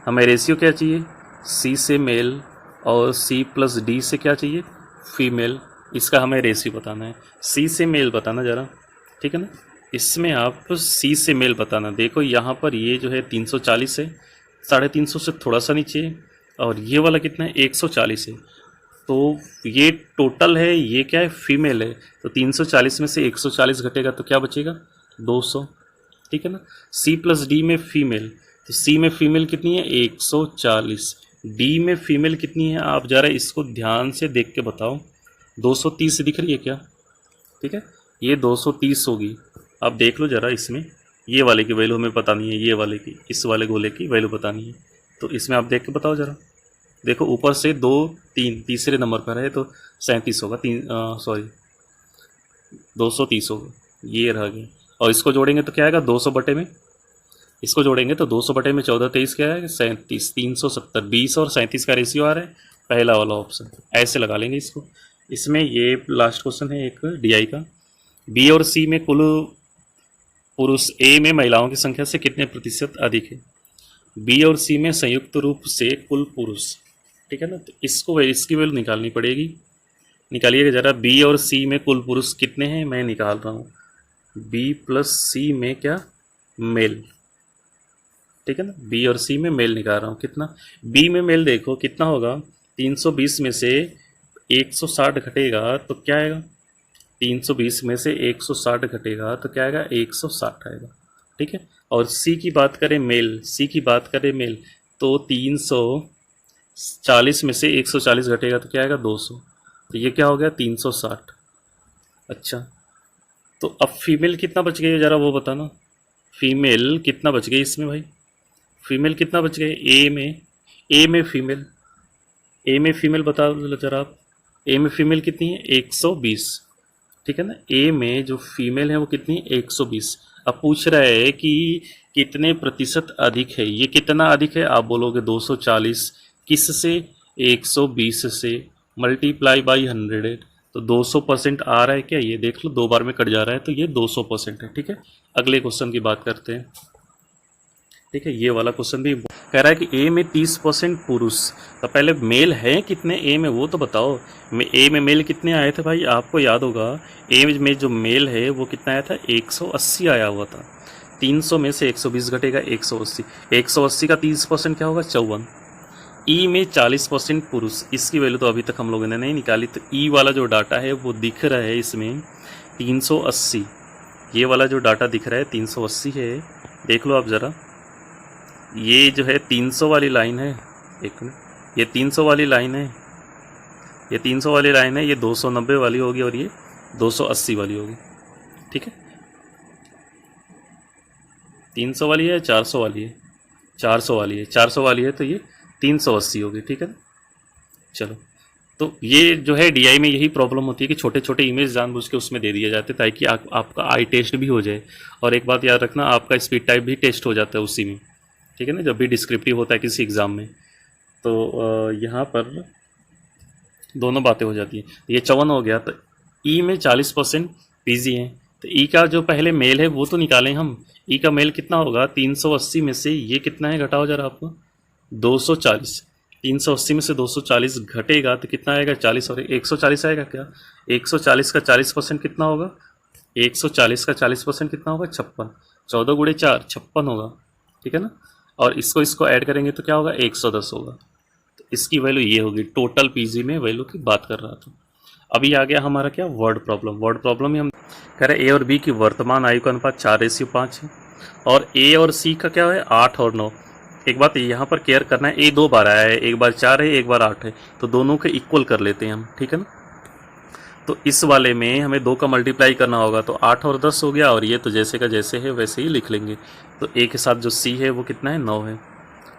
हमें रेशियो क्या चाहिए? सी से मेल और सी प्लस डी से क्या चाहिए? फीमेल। इसका हमें रेशियो बताना है। सी से मेल बताना ज़रा, ठीक है ना। इसमें आप सी से मेल बताना। देखो यहाँ पर ये जो है 340 है, 350 से थोड़ा सा नीचे, और ये वाला कितना है? 140 है। तो ये टोटल है, ये क्या है, फीमेल है, तो 340 में से 140 घटेगा तो क्या बचेगा, 200, ठीक है ना। सी प्लस डी में फीमेल, तो सी में फीमेल कितनी है, 140, डी में फीमेल कितनी है, आप ज़रा इसको ध्यान से देख के बताओ, 230 दिख रही है क्या, ठीक है, ये 230 होगी। आप देख लो ज़रा इसमें, ये वाले की वैल्यू हमें पता नहीं है, ये वाले की, इस वाले गोले की वैल्यू पता नहीं है, तो इसमें आप देख के बताओ ज़रा। देखो ऊपर से 2 3 तीसरे नंबर पर है, तो 37 होगा, 230 होगा, ये रह गया। और इसको जोड़ेंगे तो क्या आएगा, 200 बटे में, इसको जोड़ेंगे तो 200 बटे में 14 23 क्या है, 37, 370, 20 और 37 का रेशियो आ रहा है, पहला वाला ऑप्शन, ऐसे लगा लेंगे इसको। इसमें ये लास्ट क्वेश्चन है एक डीआई का, बी और सी में कुल पुरुष ए में महिलाओं की संख्या से कितने प्रतिशत अधिक है, बी और सी में संयुक्त रूप से कुल पुरुष, ठीक है ना, तो इसको इसकी वैल्यू निकालनी पड़ेगी। निकालिएगा ज़रा, बी और सी में कुल पुरुष कितने हैं, मैं निकाल रहा हूँ, बी प्लस सी में क्या, मेल, ठीक है ना, बी और सी में मेल निकाल रहा हूँ, कितना, बी में मेल देखो कितना होगा, 320 में से 160 घटेगा तो क्या आएगा, 320 में से 160 घटेगा तो क्या आएगा, 160 आएगा, ठीक है। और सी की बात करें मेल, सी की बात करें मेल, तो 340 में से 140 घटेगा तो क्या आएगा, 200, तो ये क्या हो गया, 360। अच्छा, तो अब फीमेल कितना बच गई ज़रा वो बताना, फीमेल कितना बच गई इसमें भाई, फीमेल कितना बच गए, ए में फीमेल, ए में फीमेल बता दो जरा आप, ए में फीमेल कितनी है, 120, ठीक है ना, ए में जो फीमेल है वो कितनी है, 120। अब पूछ रहा है कि कितने प्रतिशत अधिक है, ये कितना अधिक है, आप बोलोगे 240, किस से, 120 से, मल्टीप्लाई बाई 100, तो 200% आ रहा है क्या, ये देख लो 2 बार में कट जा रहा है, तो ये 200% है, ठीक है। अगले क्वेश्चन की बात करते हैं, ठीक है, ये वाला क्वेश्चन भी कह रहा है कि ए में 30% पुरुष, तो पहले मेल है कितने ए में वो तो बताओ, ए में मेल कितने आए थे भाई, आपको याद होगा, ए में जो मेल है वो कितना आया था, 180 आया हुआ था, 300 में से 120 घटेगा, 180, 180 का 30% क्या होगा, 54, ई में 40% पुरुष, इसकी वैल्यू तो अभी तक हम लोगों ने नहीं निकाली, तो ई वाला जो डाटा है वो दिख रहा है इसमें 380, ये वाला जो डाटा दिख रहा है 380 है, देख लो आप ज़रा, ये जो है 300 वाली लाइन है, एक मिनट, ये 300 वाली लाइन है, ये 300 वाली लाइन है, ये 290 वाली होगी और ये 280 वाली होगी, ठीक है, 300 वाली है, 400 वाली है, 400 वाली है, 400 वाली है, तो ये 380 होगी, ठीक है ना। चलो, तो ये जो है डीआई में यही प्रॉब्लम होती है कि छोटे छोटे इमेज जानबूझ के उसमें दे दिए जाते हैं ताकि आपका आई टेस्ट भी हो जाए, और एक बात याद रखना, आपका स्पीड टाइप भी टेस्ट हो जाता है उसी में, ठीक है ना, जब भी डिस्क्रिप्टिव होता है किसी एग्ज़ाम में, तो यहाँ पर दोनों बातें हो जाती हैं। ये 54 हो गया, तो ई में 40% पीजी है, तो ई का जो पहले मेल है वो तो निकालें हम, ई का मेल कितना होगा, 380 में से ये कितना है, घटाओ जरा आपको, 240, 380 में से 240 घटेगा तो कितना आएगा, 40 और 140 आएगा क्या, 140 का 40% कितना होगा, 140 का 40% कितना होगा, 56, 14 गुणे 4 56 होगा, ठीक है ना, और इसको ऐड करेंगे तो क्या होगा, 110 होगा, तो इसकी वैल्यू ये होगी, टोटल पीजी में वैल्यू की बात कर रहा था। अभी आ गया हमारा क्या, वर्ड प्रॉब्लम में हम कह रहे हैं ए और बी की वर्तमान आयु का अनुपात 4:5 है, और ए और सी का क्या है, 8 और 9। एक बात यहाँ पर केयर करना है, ए 2 बार आया है, एक बार 4 है, एक बार 8 है, तो दोनों के इक्वल कर लेते हैं हम, ठीक है ना, तो इस वाले में हमें 2 का मल्टीप्लाई करना होगा, तो 8 और 10 हो गया, और ये तो जैसे का जैसे है वैसे ही लिख लेंगे, तो ए के साथ जो सी है वो कितना है, 9 है,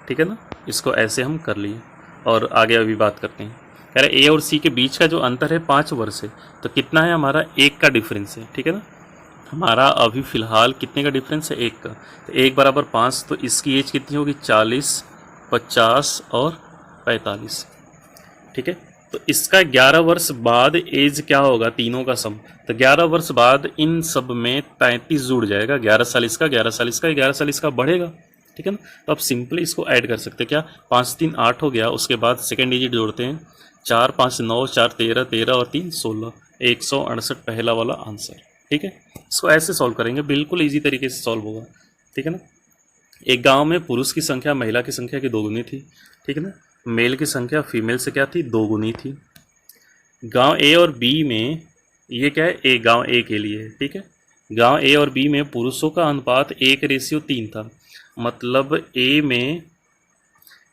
ठीक है ना, इसको ऐसे हम कर लिए, और आगे अभी बात करते हैं। कह रहे ए और सी के बीच का जो अंतर है 5 वर्ष है, तो कितना है हमारा, 1 का डिफरेंस है, ठीक है ना, हमारा अभी फ़िलहाल कितने का डिफरेंस है, 1 का, तो 1 बराबर 5, तो इसकी एज कितनी होगी, 40, 50 और 45, ठीक है, तो इसका 11 वर्ष बाद एज क्या होगा, तीनों का सम, तो 11 वर्ष बाद इन सब में 33 जुड़ जाएगा, 11 साल इसका, 11 साल इसका, 11 साल इसका बढ़ेगा, ठीक है ना, तो आप सिंपली इसको ऐड कर सकते हैं, क्या 5 3 8 हो गया, उसके बाद सेकेंड डिजिट जोड़ते हैं, 4 5 9 4 13 13 और 3 16, 168 पहला वाला आंसर, ठीक है, इसको ऐसे सॉल्व करेंगे, बिल्कुल इजी तरीके से सॉल्व होगा, ठीक है ना। एक गांव में पुरुष की संख्या महिला की संख्या की 2 गुनी थी, ठीक है ना, मेल की संख्या फीमेल से क्या थी, 2 गुनी थी, गांव ए और बी में, ये क्या है, ए गांव ए के लिए है, ठीक है। गांव ए और बी में पुरुषों का अनुपात 1:3 था, मतलब ए में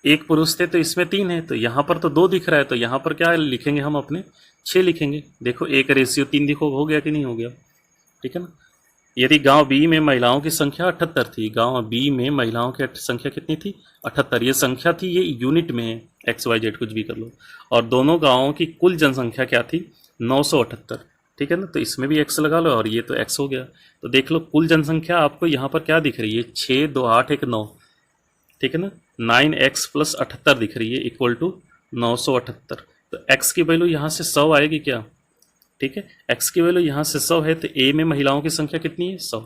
1 पुरुष थे तो इसमें 3 है, तो यहाँ पर तो 2 दिख रहा है, तो यहाँ पर क्या लिखेंगे हम अपने 6 लिखेंगे। देखो 1:3 देखो हो गया कि नहीं हो गया, ठीक है ना। यदि गांव बी में महिलाओं की संख्या 78 थी, गांव बी में महिलाओं की संख्या कितनी थी, 78। ये संख्या थी, ये यूनिट में है, XYZ कुछ भी कर लो। और दोनों गांवों की कुल जनसंख्या क्या थी, 978, ठीक है ना। तो इसमें भी x लगा लो और ये तो x हो गया। तो देख लो कुल जनसंख्या आपको यहाँ पर क्या दिख रही है, 6, 2, 8, 1, 9, ठीक है ना। 9x + 78 दिख रही है इक्वल टू 978। तो x की वैल्यू यहाँ से 100 आएगी क्या, ठीक है। x की वैल्यू यहाँ से 100 है, तो a में महिलाओं की संख्या कितनी है, 100।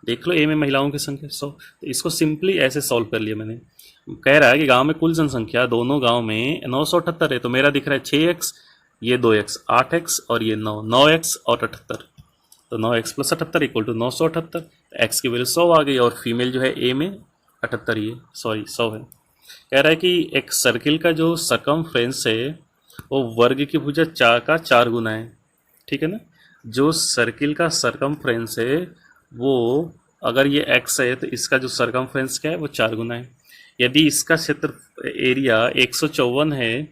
देख लो a में महिलाओं की संख्या 100। तो इसको सिंपली ऐसे सॉल्व कर लिया मैंने। कह रहा है कि गांव में कुल जनसंख्या दोनों गांव में 978 है, तो मेरा दिख रहा है 6x, ये 2x, 8x और ये 9, 9x और 78, तो 9x + 78 इक्वल टू 978। x की वैल्यू 100 आ गई, और फीमेल जो है a में 78 ही है, सॉरी 100 है। कह रहा है कि एक सर्किल का जो सरकमफ्रेंस है वो वर्ग की भुजा 4 का 4 गुना है, ठीक है ना। जो सर्किल का सरकमफ्रेंस है वो, अगर ये x है तो इसका जो सरकमफ्रेंस क्या है वो 4 गुना है। यदि इसका क्षेत्र एरिया 154 है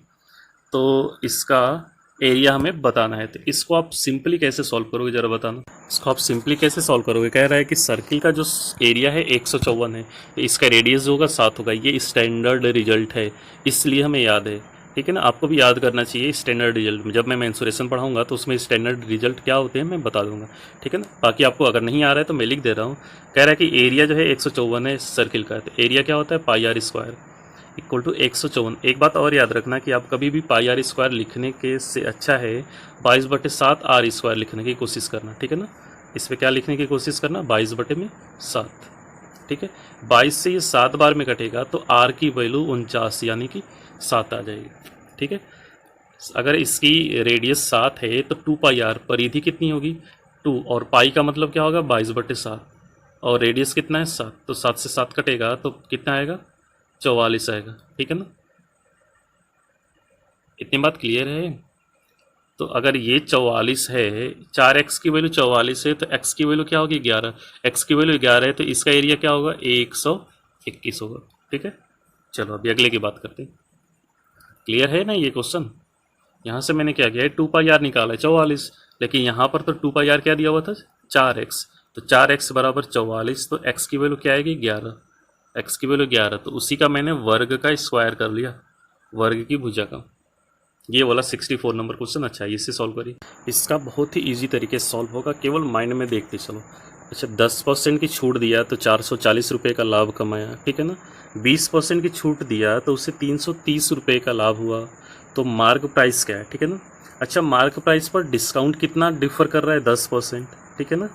तो इसका एरिया हमें बताना है। तो इसको आप सिंपली कैसे सॉल्व करोगे जरा बताना। इसको आप सिंपली कैसे सॉल्व करोगे, कह रहा है कि सर्किल का जो एरिया है 154 है, तो इसका रेडियस जो होगा 7 होगा। ये स्टैंडर्ड रिजल्ट है, इसलिए हमें याद है, ठीक है ना। आपको भी याद करना चाहिए स्टैंडर्ड रिजल्ट में। जब मैं मेंसुरेशन पढ़ाऊंगा तो उसमें स्टैंडर्ड रिजल्ट क्या होते हैं मैं बता दूंगा, ठीक है ना। बाकी आपको अगर नहीं आ रहा है तो मैं लिख दे रहा हूँ। कह रहा है कि एरिया जो है 154 है सर्किल का, तो एरिया क्या होता है πr² इक्वल टू 154। एक बात और याद रखना कि आप कभी भी πr² लिखने के से अच्छा है 22/7 r² लिखने की कोशिश करना, ठीक है ना। इस पर क्या लिखने की कोशिश करना, 22/7, ठीक है। 22 से ये 7 बार में कटेगा तो r की वैल्यू 49 यानी कि 7 आ जाएगी, ठीक है। अगर इसकी रेडियस 7 है तो 2πr, परिधि कितनी होगी 2, और पाई का मतलब क्या होगा 22/7, और रेडियस कितना है 7, तो 7 से 7 कटेगा तो कितना आएगा 44 आएगा, ठीक है ना। इतनी बात क्लियर है। तो अगर ये 44 है, 4x की वैल्यू 44 है तो x की वैल्यू क्या होगी 11, x की वैल्यू 11 है तो इसका एरिया क्या होगा 121 होगा, ठीक है। चलो अभी अगले की बात करते हैं। क्लियर है ना ये क्वेश्चन। यहाँ से मैंने क्या किया है 2πr निकाला है 44, लेकिन यहाँ पर तो 2πr क्या दिया हुआ था 4x, तो 4x बराबर 44, तो x की वैल्यू क्या आएगी 11, x की वैल्यू 11, तो उसी का मैंने वर्ग का स्क्वायर कर लिया, वर्ग की भुजा का। ये वाला 64 नंबर क्वेश्चन अच्छा है, इससे सॉल्व करिए। इसका बहुत ही इजी तरीके से सॉल्व होगा, केवल माइंड में देखते चलो। अच्छा 10% की छूट दिया तो 440 रुपये का लाभ कमाया, ठीक है ना। 20% की छूट दिया तो उसे 330 रुपये का लाभ हुआ, तो मार्क प्राइस क्या है, ठीक है ना। अच्छा मार्क प्राइस पर डिस्काउंट कितना डिफर कर रहा है 10%, ठीक है ना।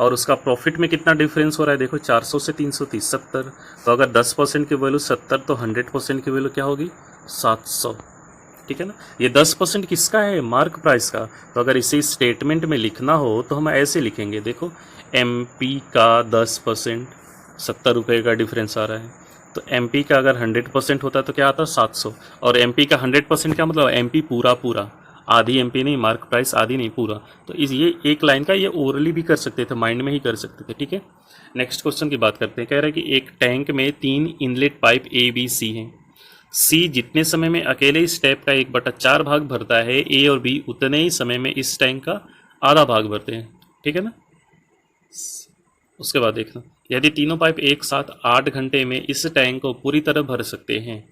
और उसका प्रॉफिट में कितना डिफरेंस हो रहा है देखो 400 से 330, 70। तो अगर 10% की वैल्यू 70 तो 100% की वैल्यू क्या होगी 700, ठीक है ना। ये 10% किसका है मार्क प्राइस का। तो अगर इसे स्टेटमेंट में लिखना हो तो हम ऐसे लिखेंगे, देखो MP का 10% 70 रुपये का डिफरेंस आ रहा है, तो MP का अगर 100% होता तो क्या आता 700, और MP का 100% क्या मतलब MP पूरा, आधी MP नहीं, मार्क प्राइस आधी नहीं पूरा। तो इस ये एक लाइन का ये ओरली भी कर सकते थे, माइंड में ही कर सकते थे, ठीक है। नेक्स्ट क्वेश्चन की बात करते हैं। कह रहा है कि एक टैंक में 3 इनलेट पाइप ABC हैं। C जितने समय में अकेले इस टैप का 1/4 भाग भरता है, A और B उतने ही समय में इस टैंक का आधा भाग भरते हैं, ठीक है ना। उसके बाद देखना, यदि तीनों पाइप एक साथ 8 घंटे में इस टैंक को पूरी तरह भर सकते हैं,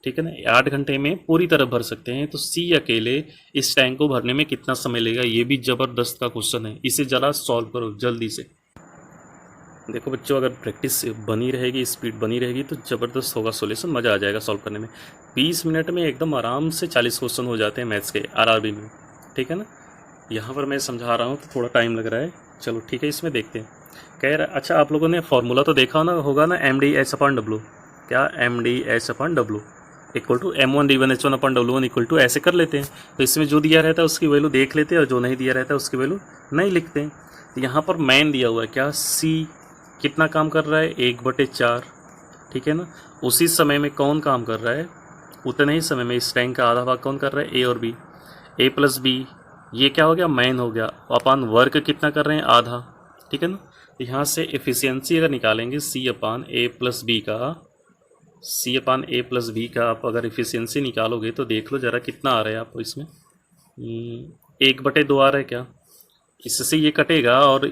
ठीक है ना, 8 घंटे में पूरी तरह भर सकते हैं, तो C अकेले इस टैंक को भरने में कितना समय लेगा। ये भी ज़बरदस्त का क्वेश्चन है, इसे ज़रा सॉल्व करो जल्दी से। देखो बच्चों अगर प्रैक्टिस बनी रहेगी, स्पीड बनी रहेगी तो ज़बरदस्त होगा सॉल्यूशन, मज़ा आ जाएगा सॉल्व करने में। 20 मिनट में एकदम आराम से 40 क्वेश्चन हो जाते हैं मैथ्स के RRB में, ठीक है ना। यहाँ पर मैं समझा रहा हूँ तो थोड़ा टाइम लग रहा है, चलो ठीक है इसमें देखते हैं। कह रहा अच्छा आप लोगों ने फॉर्मूला तो देखा होगा ना MdH/W, क्या MdH/W equal to M1D1H1/W1 equal to ऐसे कर लेते हैं। तो इसमें जो दिया रहता है उसकी वैल्यू देख लेते हैं और जो नहीं दिया रहता है उसकी वैल्यू नहीं लिखते हैं। तो यहाँ पर मैन दिया हुआ है क्या C कितना काम कर रहा है 1/4, ठीक है ना। उसी समय में कौन काम कर रहा है, उतने ही समय में इस टैंक का आधा भाग कौन कर रहा है A और B। ए प्लस बी, ये क्या हो गया, मैन हो गया, अपन वर्क कितना कर रहे हैं, आधा, ठीक है ना। यहाँ से एफिशिएंसी अगर निकालेंगे सी अपान ए प्लस बी का, आप अगर एफिशिएंसी निकालोगे तो देख लो ज़रा कितना आ रहा है आपको इसमें, 1/2 आ रहा है क्या, इससे ये कटेगा और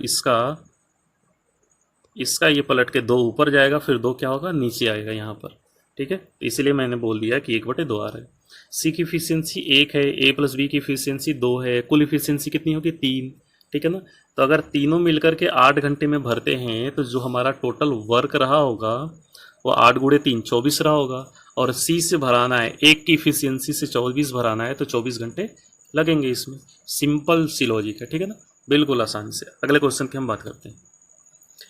इसका ये पलट के 2 ऊपर जाएगा, फिर 2 क्या होगा, नीचे आएगा यहाँ पर, ठीक है। इसलिए मैंने बोल दिया कि 1/2 आ रहा है। सी की इफिशियंसी 1 है, ए प्लस बी की इफिशियंसी 2 है, कुल इफिशियंसी कितनी होगी, 3, ठीक है ना। तो अगर तीनों मिलकर के 8 घंटे में भरते हैं तो जो हमारा टोटल वर्क रहा होगा वो 8 × 3 24 रहा होगा, और सी से भराना है, एक की इफिशियंसी से 24 भराना है तो 24 घंटे लगेंगे इसमें। सिंपल सी लॉजिक है, ठीक है ना, बिल्कुल आसानी से। अगले क्वेश्चन की हम बात करते हैं।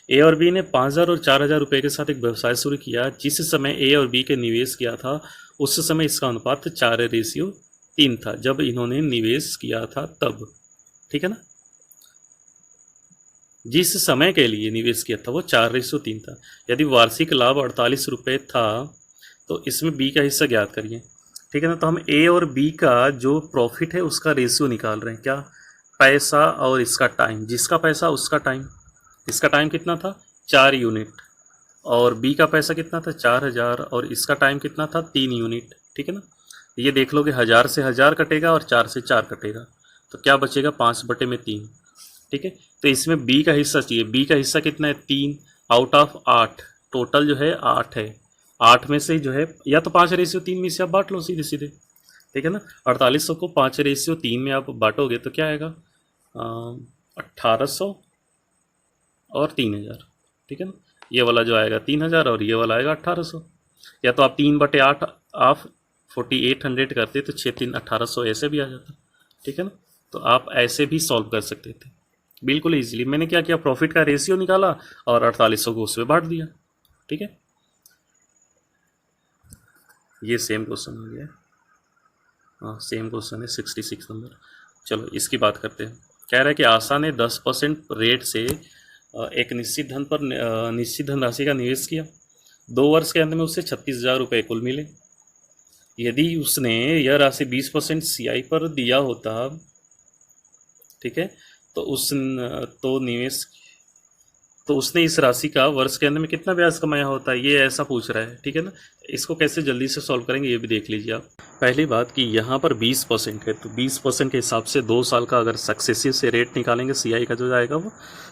ए और बी ने 5,000 और 4,000 रुपये के साथ एक व्यवसाय शुरू किया। जिस समय ए और बी के निवेश किया था उस समय इसका अनुपात 4:3 था जब इन्होंने निवेश किया था तब, ठीक है ना। जिस समय के लिए निवेश किया था वो 4:3 था। यदि वार्षिक लाभ 48 रुपये था तो इसमें बी का हिस्सा ज्ञात करिए, ठीक है ना। तो हम ए और बी का जो प्रॉफिट है उसका रेशियो निकाल रहे हैं, क्या, पैसा और इसका टाइम, जिसका पैसा उसका टाइम। इसका टाइम कितना था, 4 यूनिट, और बी का पैसा कितना था, 4,000, और इसका टाइम कितना था, 3 यूनिट, ठीक है ना। ये देख लोगे 1000 से 1000 कटेगा और 4 से 4 कटेगा, तो क्या बचेगा, 5/3, ठीक है। तो इसमें बी का हिस्सा चाहिए, बी का हिस्सा कितना है, 3 आउट ऑफ 8, टोटल जो है 8 है, 8 में से जो है या तो 5:3 में से आप बांट लो सीधे सीधे, ठीक है ना। 4800 को 5:3 में आप बांटोगे तो क्या आएगा, 1800 और 3000, ठीक है ना। ये वाला जो आएगा 3000 और ये वाला आएगा 1800, या तो आप 3/8 आप 4800 करते तो 6 3 1800 ऐसे भी आ जाता, ठीक है ना। तो आप ऐसे भी सॉल्व कर सकते थे बिल्कुल इजीली। मैंने क्या किया, प्रॉफिट का रेशियो निकाला और 4800 को उसमें बांट दिया, ठीक है। ये सेम क्वेश्चन हो गया, हाँ सेम क्वेश्चन है 66 नंबर। चलो इसकी बात करते हैं। कह रहा है कि आशा ने 10% रेट से एक निश्चित धनराशि का निवेश किया। 2 वर्ष के अंत में उसे 36,000 रुपये कुल मिले। यदि उसने यह राशि 20% CI पर दिया होता, ठीक है, तो उसने इस राशि का वर्ष के अंत में कितना ब्याज कमाया होता है, ये ऐसा पूछ रहा है, ठीक है ना। इसको कैसे जल्दी से सॉल्व करेंगे ये भी देख लीजिए आप। पहली बात कि यहाँ पर 20% है, तो 20% के हिसाब से 2 साल का अगर सक्सेसिव से रेट निकालेंगे CI का जो जाएगा वो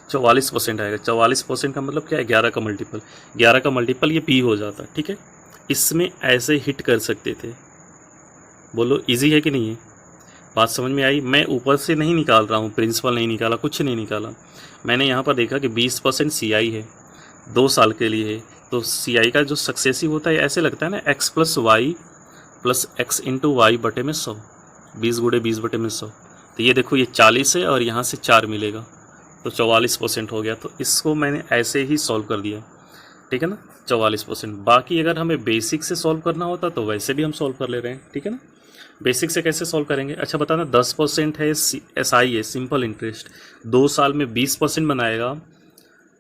44% आएगा। 44% का मतलब क्या है, 11 का मल्टीपल, 11 का मल्टीपल ये P हो जाता, ठीक है। इसमें ऐसे हिट कर सकते थे, बोलो ईजी है कि नहीं है, बात समझ में आई। मैं ऊपर से नहीं निकाल रहा हूँ, प्रिंसिपल नहीं निकाला, कुछ नहीं निकाला, मैंने यहाँ पर देखा कि 20% CI है, 2 साल के लिए है, तो CI का जो सक्सेसिव होता है ऐसे लगता है ना, x + y + x × y/100, 20 × 20/100। तो ये देखो ये 40 है और यहाँ से 4 मिलेगा तो 44% हो गया। तो इसको मैंने ऐसे ही सॉल्व कर दिया, ठीक है ना, 44%। बाकी अगर हमें बेसिक से सॉल्व करना होता तो वैसे भी हम सॉल्व कर ले रहे हैं, ठीक है ना। बेसिक से कैसे सॉल्व करेंगे, अच्छा बताना। 10% है SI है, सिंपल इंटरेस्ट, 2 साल में 20% बनाएगा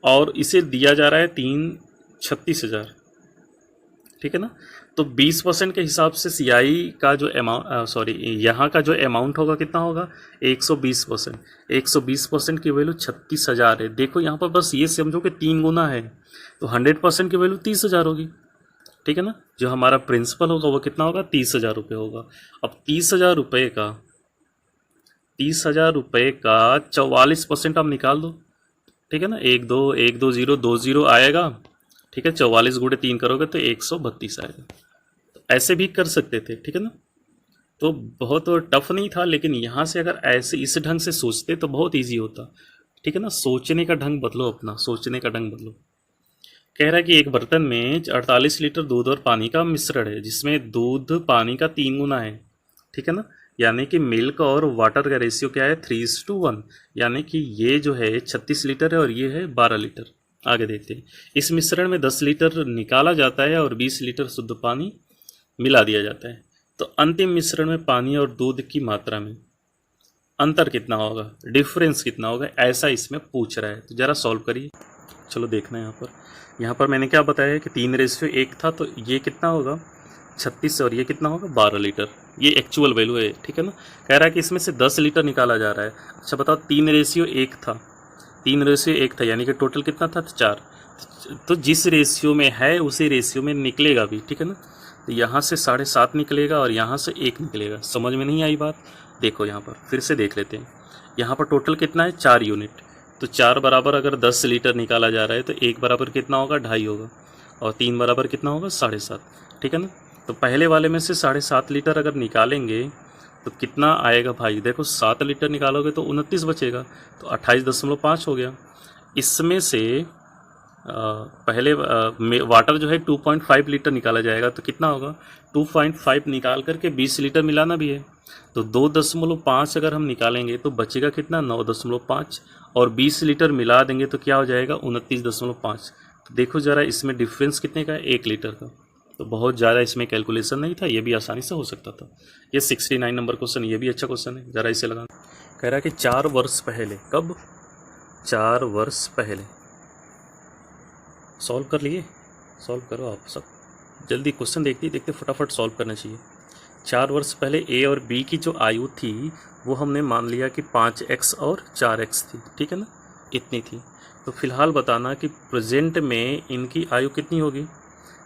और इसे दिया जा रहा है 36,000, ठीक है ना। तो 20% के हिसाब से CI का जो यहाँ का जो अमाउंट होगा कितना होगा, 120%। 120% की वैल्यू 36,000 है। देखो यहाँ पर बस ये समझो कि 3 गुना है, तो 100% की वैल्यू 30,000 होगी, ठीक है ना। जो हमारा प्रिंसिपल होगा वो कितना होगा, 30,000 रुपये होगा। अब 30,000 रुपये का 44% आप निकाल दो, ठीक है ना। 1,2,1,2,0,2,0 आएगा, ठीक है। 44 × 3 करोगे तो 132 आएगा। तो ऐसे भी कर सकते थे, ठीक है ना। तो बहुत टफ नहीं था, लेकिन यहाँ से अगर ऐसे इस ढंग से सोचते तो बहुत ईजी होता, ठीक है ना। सोचने का ढंग बदलो, अपना सोचने का ढंग बदलो। कह रहा है कि एक बर्तन में 48 लीटर दूध और पानी का मिश्रण है, जिसमें दूध पानी का 3 गुना है, ठीक है ना। यानी कि मिल्क और वाटर का रेशियो क्या है, 3:1, यानी कि ये जो है 36 लीटर है और ये है 12 लीटर। आगे देखते हैं। इस मिश्रण में 10 लीटर निकाला जाता है और 20 लीटर शुद्ध पानी मिला दिया जाता है। तो अंतिम मिश्रण में पानी और दूध की मात्रा में अंतर कितना होगा, डिफरेंस कितना होगा, ऐसा इसमें पूछ रहा है। तो ज़रा सॉल्व करिए। चलो देखना है यहाँ पर मैंने क्या बताया है कि 3:1 था, तो ये कितना होगा, 36 और ये कितना होगा 12 लीटर, ये एक्चुअल वैल्यू है, ठीक है ना। कह रहा है कि इसमें से 10 लीटर निकाला जा रहा है। अच्छा बताओ 3:1 था, 3:1 था, यानी कि टोटल कितना था 4। तो जिस रेशियो में है उसी रेशियो में निकलेगा भी, ठीक है ना। तो यहाँ से 7.5 निकलेगा और यहाँ से 1 निकलेगा। समझ में नहीं आई बात? देखो यहाँ पर फिर से देख लेते हैं। यहाँ पर टोटल कितना है 4 यूनिट, तो 4 बराबर अगर 10 लीटर निकाला जा रहा है तो 1 बराबर कितना होगा 2.5 होगा, और 3 बराबर कितना होगा 7.5, ठीक है ना। तो पहले वाले में से 7.5 लीटर अगर निकालेंगे तो कितना आएगा भाई? देखो 7 लीटर निकालोगे तो 29 बचेगा, तो 28.5 हो गया। इसमें से पहले वाटर जो है 2.5 लीटर निकाला जाएगा, तो कितना होगा 2.5 निकाल करके 20 लीटर मिलाना भी है, तो 2.5 अगर हम निकालेंगे तो बचेगा कितना 9.5, और 20 लीटर मिला देंगे तो क्या हो जाएगा 29.5। तो देखो ज़रा इसमें डिफरेंस कितने का है 1 लीटर का। तो बहुत ज़्यादा इसमें कैलकुलेशन नहीं था, ये भी आसानी से हो सकता था। ये 69 नंबर क्वेश्चन, ये भी अच्छा क्वेश्चन है, ज़रा इसे लगाना। कह रहा है कि 4 वर्ष पहले, कब 4 वर्ष पहले, सॉल्व कर लिए, सॉल्व करो आप सब जल्दी, क्वेश्चन देखते देखते फटाफट सॉल्व करना चाहिए। 4 वर्ष पहले ए और बी की जो आयु थी वो हमने मान लिया कि 5x और 4x थी, ठीक है ना, इतनी थी। तो फिलहाल बताना कि प्रेजेंट में इनकी आयु कितनी होगी।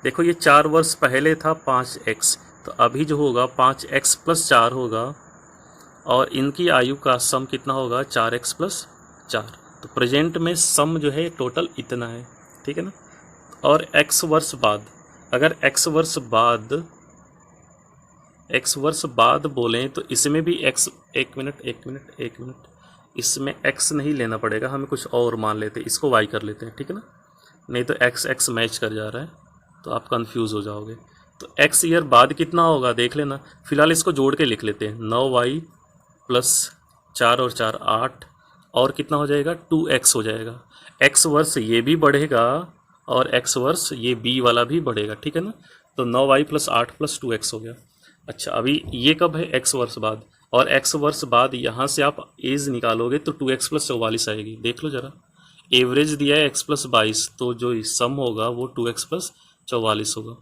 देखो ये 4 वर्ष पहले था 5x, तो अभी जो होगा 5x + 4 होगा, और इनकी आयु का सम कितना होगा 4x + 4। तो प्रेजेंट में सम जो है टोटल इतना है, ठीक है ना। और x वर्ष बाद, अगर x वर्ष बाद बोलें तो इसमें भी x, एक मिनट, इसमें x नहीं लेना पड़ेगा, हमें कुछ और मान लेते हैं, इसको y कर लेते हैं, ठीक है ना, नहीं तो x मैच कर जा रहा है तो आप कंफ्यूज हो जाओगे। तो x ईयर बाद कितना होगा देख लेना, फिलहाल इसको जोड़ के लिख लेते हैं, 9y + 4 और 4 8, और कितना हो जाएगा 2x हो जाएगा। x वर्ष ये भी बढ़ेगा और x वर्ष ये b वाला भी बढ़ेगा, ठीक है ना। तो 9y + 8 + 2x हो गया। अच्छा अभी ये कब है x वर्ष बाद, और x वर्ष बाद यहाँ से आप एज निकालोगे तो 2x + 44 आएगी। देख लो ज़रा, एवरेज दिया है x + 22, तो जो सम होगा वो 2x + 44 होगा।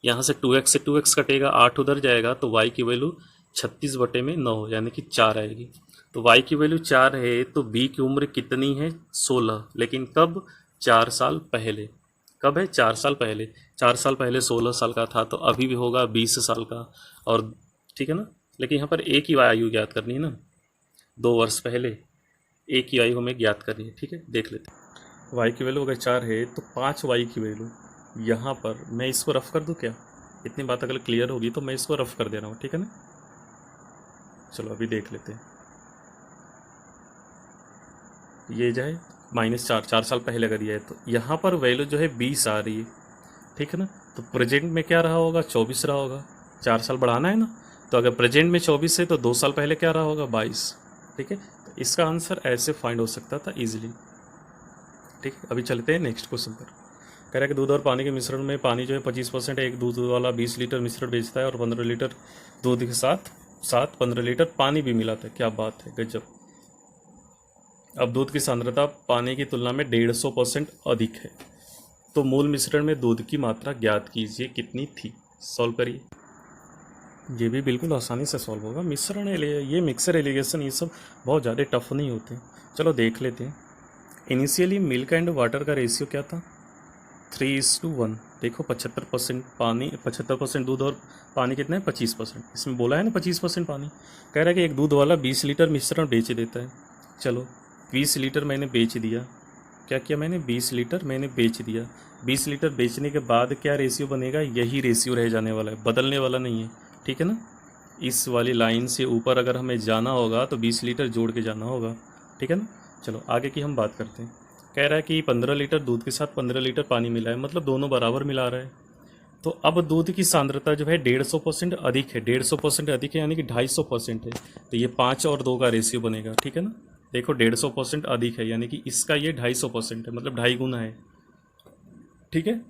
यहाँ से 2x से 2x कटेगा, 8 उधर जाएगा, तो y की वैल्यू 36/9 यानी कि 4 आएगी। तो y की वैल्यू 4 है, तो b की उम्र कितनी है 16, लेकिन कब 4 साल पहले। कब है 4 साल पहले, 4 साल पहले 16 साल का था, तो अभी भी होगा 20 साल का, और ठीक है ना। लेकिन यहाँ पर एक ही आयु ज्ञात करनी है ना, 2 वर्ष पहले एक ही आयु हमें ज्ञात करनी है, ठीक है। देख लेते हैं, y की वैल्यू अगर 4 है तो 5y की वैल्यू, यहाँ पर मैं इसको रफ कर दूँ क्या, इतनी बात अगर क्लियर होगी तो मैं इसको रफ कर दे रहा हूँ, ठीक है ना। चलो अभी देख लेते हैं, ये जो है -4, 4 साल पहले अगर ये है तो यहाँ पर वैल्यू जो है 20 आ रही है, ठीक है ना। तो प्रेजेंट में क्या रहा होगा 24 रहा होगा, 4 साल बढ़ाना है ना, तो अगर प्रेजेंट में 24 है तो 2 साल पहले क्या रहा होगा 22, ठीक है। तो इसका आंसर ऐसे फाइंड हो सकता था ईजिली, ठीक है। अभी चलते हैं नेक्स्ट क्वेश्चन पर। कह रहा है कि दूध और पानी के मिश्रण में पानी जो है 25% है, एक दूध वाला 20 लीटर मिश्रण बेचता है और 15 लीटर दूध के साथ 15 लीटर पानी भी मिलाता है। क्या बात है, गजब। अब दूध की सांद्रता पानी की तुलना में 150% अधिक है, तो मूल मिश्रण में दूध की मात्रा ज्ञात कीजिए कितनी थी। सॉल्व करिए, ये भी बिल्कुल आसानी से सॉल्व होगा। मिश्रण ये मिक्सर एलिगेशन ये सब बहुत ज़्यादा टफ नहीं होते। चलो देख लेते हैं। इनिशियली मिल्क एंड वाटर का रेशियो क्या था 3:1। देखो 75% पानी, 75% दूध और पानी कितना है 25%, इसमें बोला है ना 25% पानी। कह रहा है कि एक दूध वाला 20 लीटर मिश्रण बेच देता है। चलो 20 लीटर मैंने बेच दिया, क्या किया मैंने 20 लीटर मैंने बेच दिया। 20 लीटर बेचने के बाद क्या रेशियो बनेगा, यही रेशियो रह जाने वाला है, बदलने वाला नहीं है, ठीक है ना। इस वाली लाइन से ऊपर अगर हमें जाना होगा तो 20 लीटर जोड़ के जाना होगा, ठीक है ना। चलो आगे की हम बात करते हैं। कह रहा है कि 15 लीटर दूध के साथ 15 लीटर पानी मिला है, मतलब दोनों बराबर मिला रहा है। तो अब दूध की सांद्रता जो है 150% अधिक है, 150% अधिक है यानी कि 250% है, तो ये 5 और 2 का रेशियो बनेगा, ठीक है ना। देखो 150% अधिक है यानी कि इसका ये 250% है, मतलब 2.5 गुना है, ठीक है।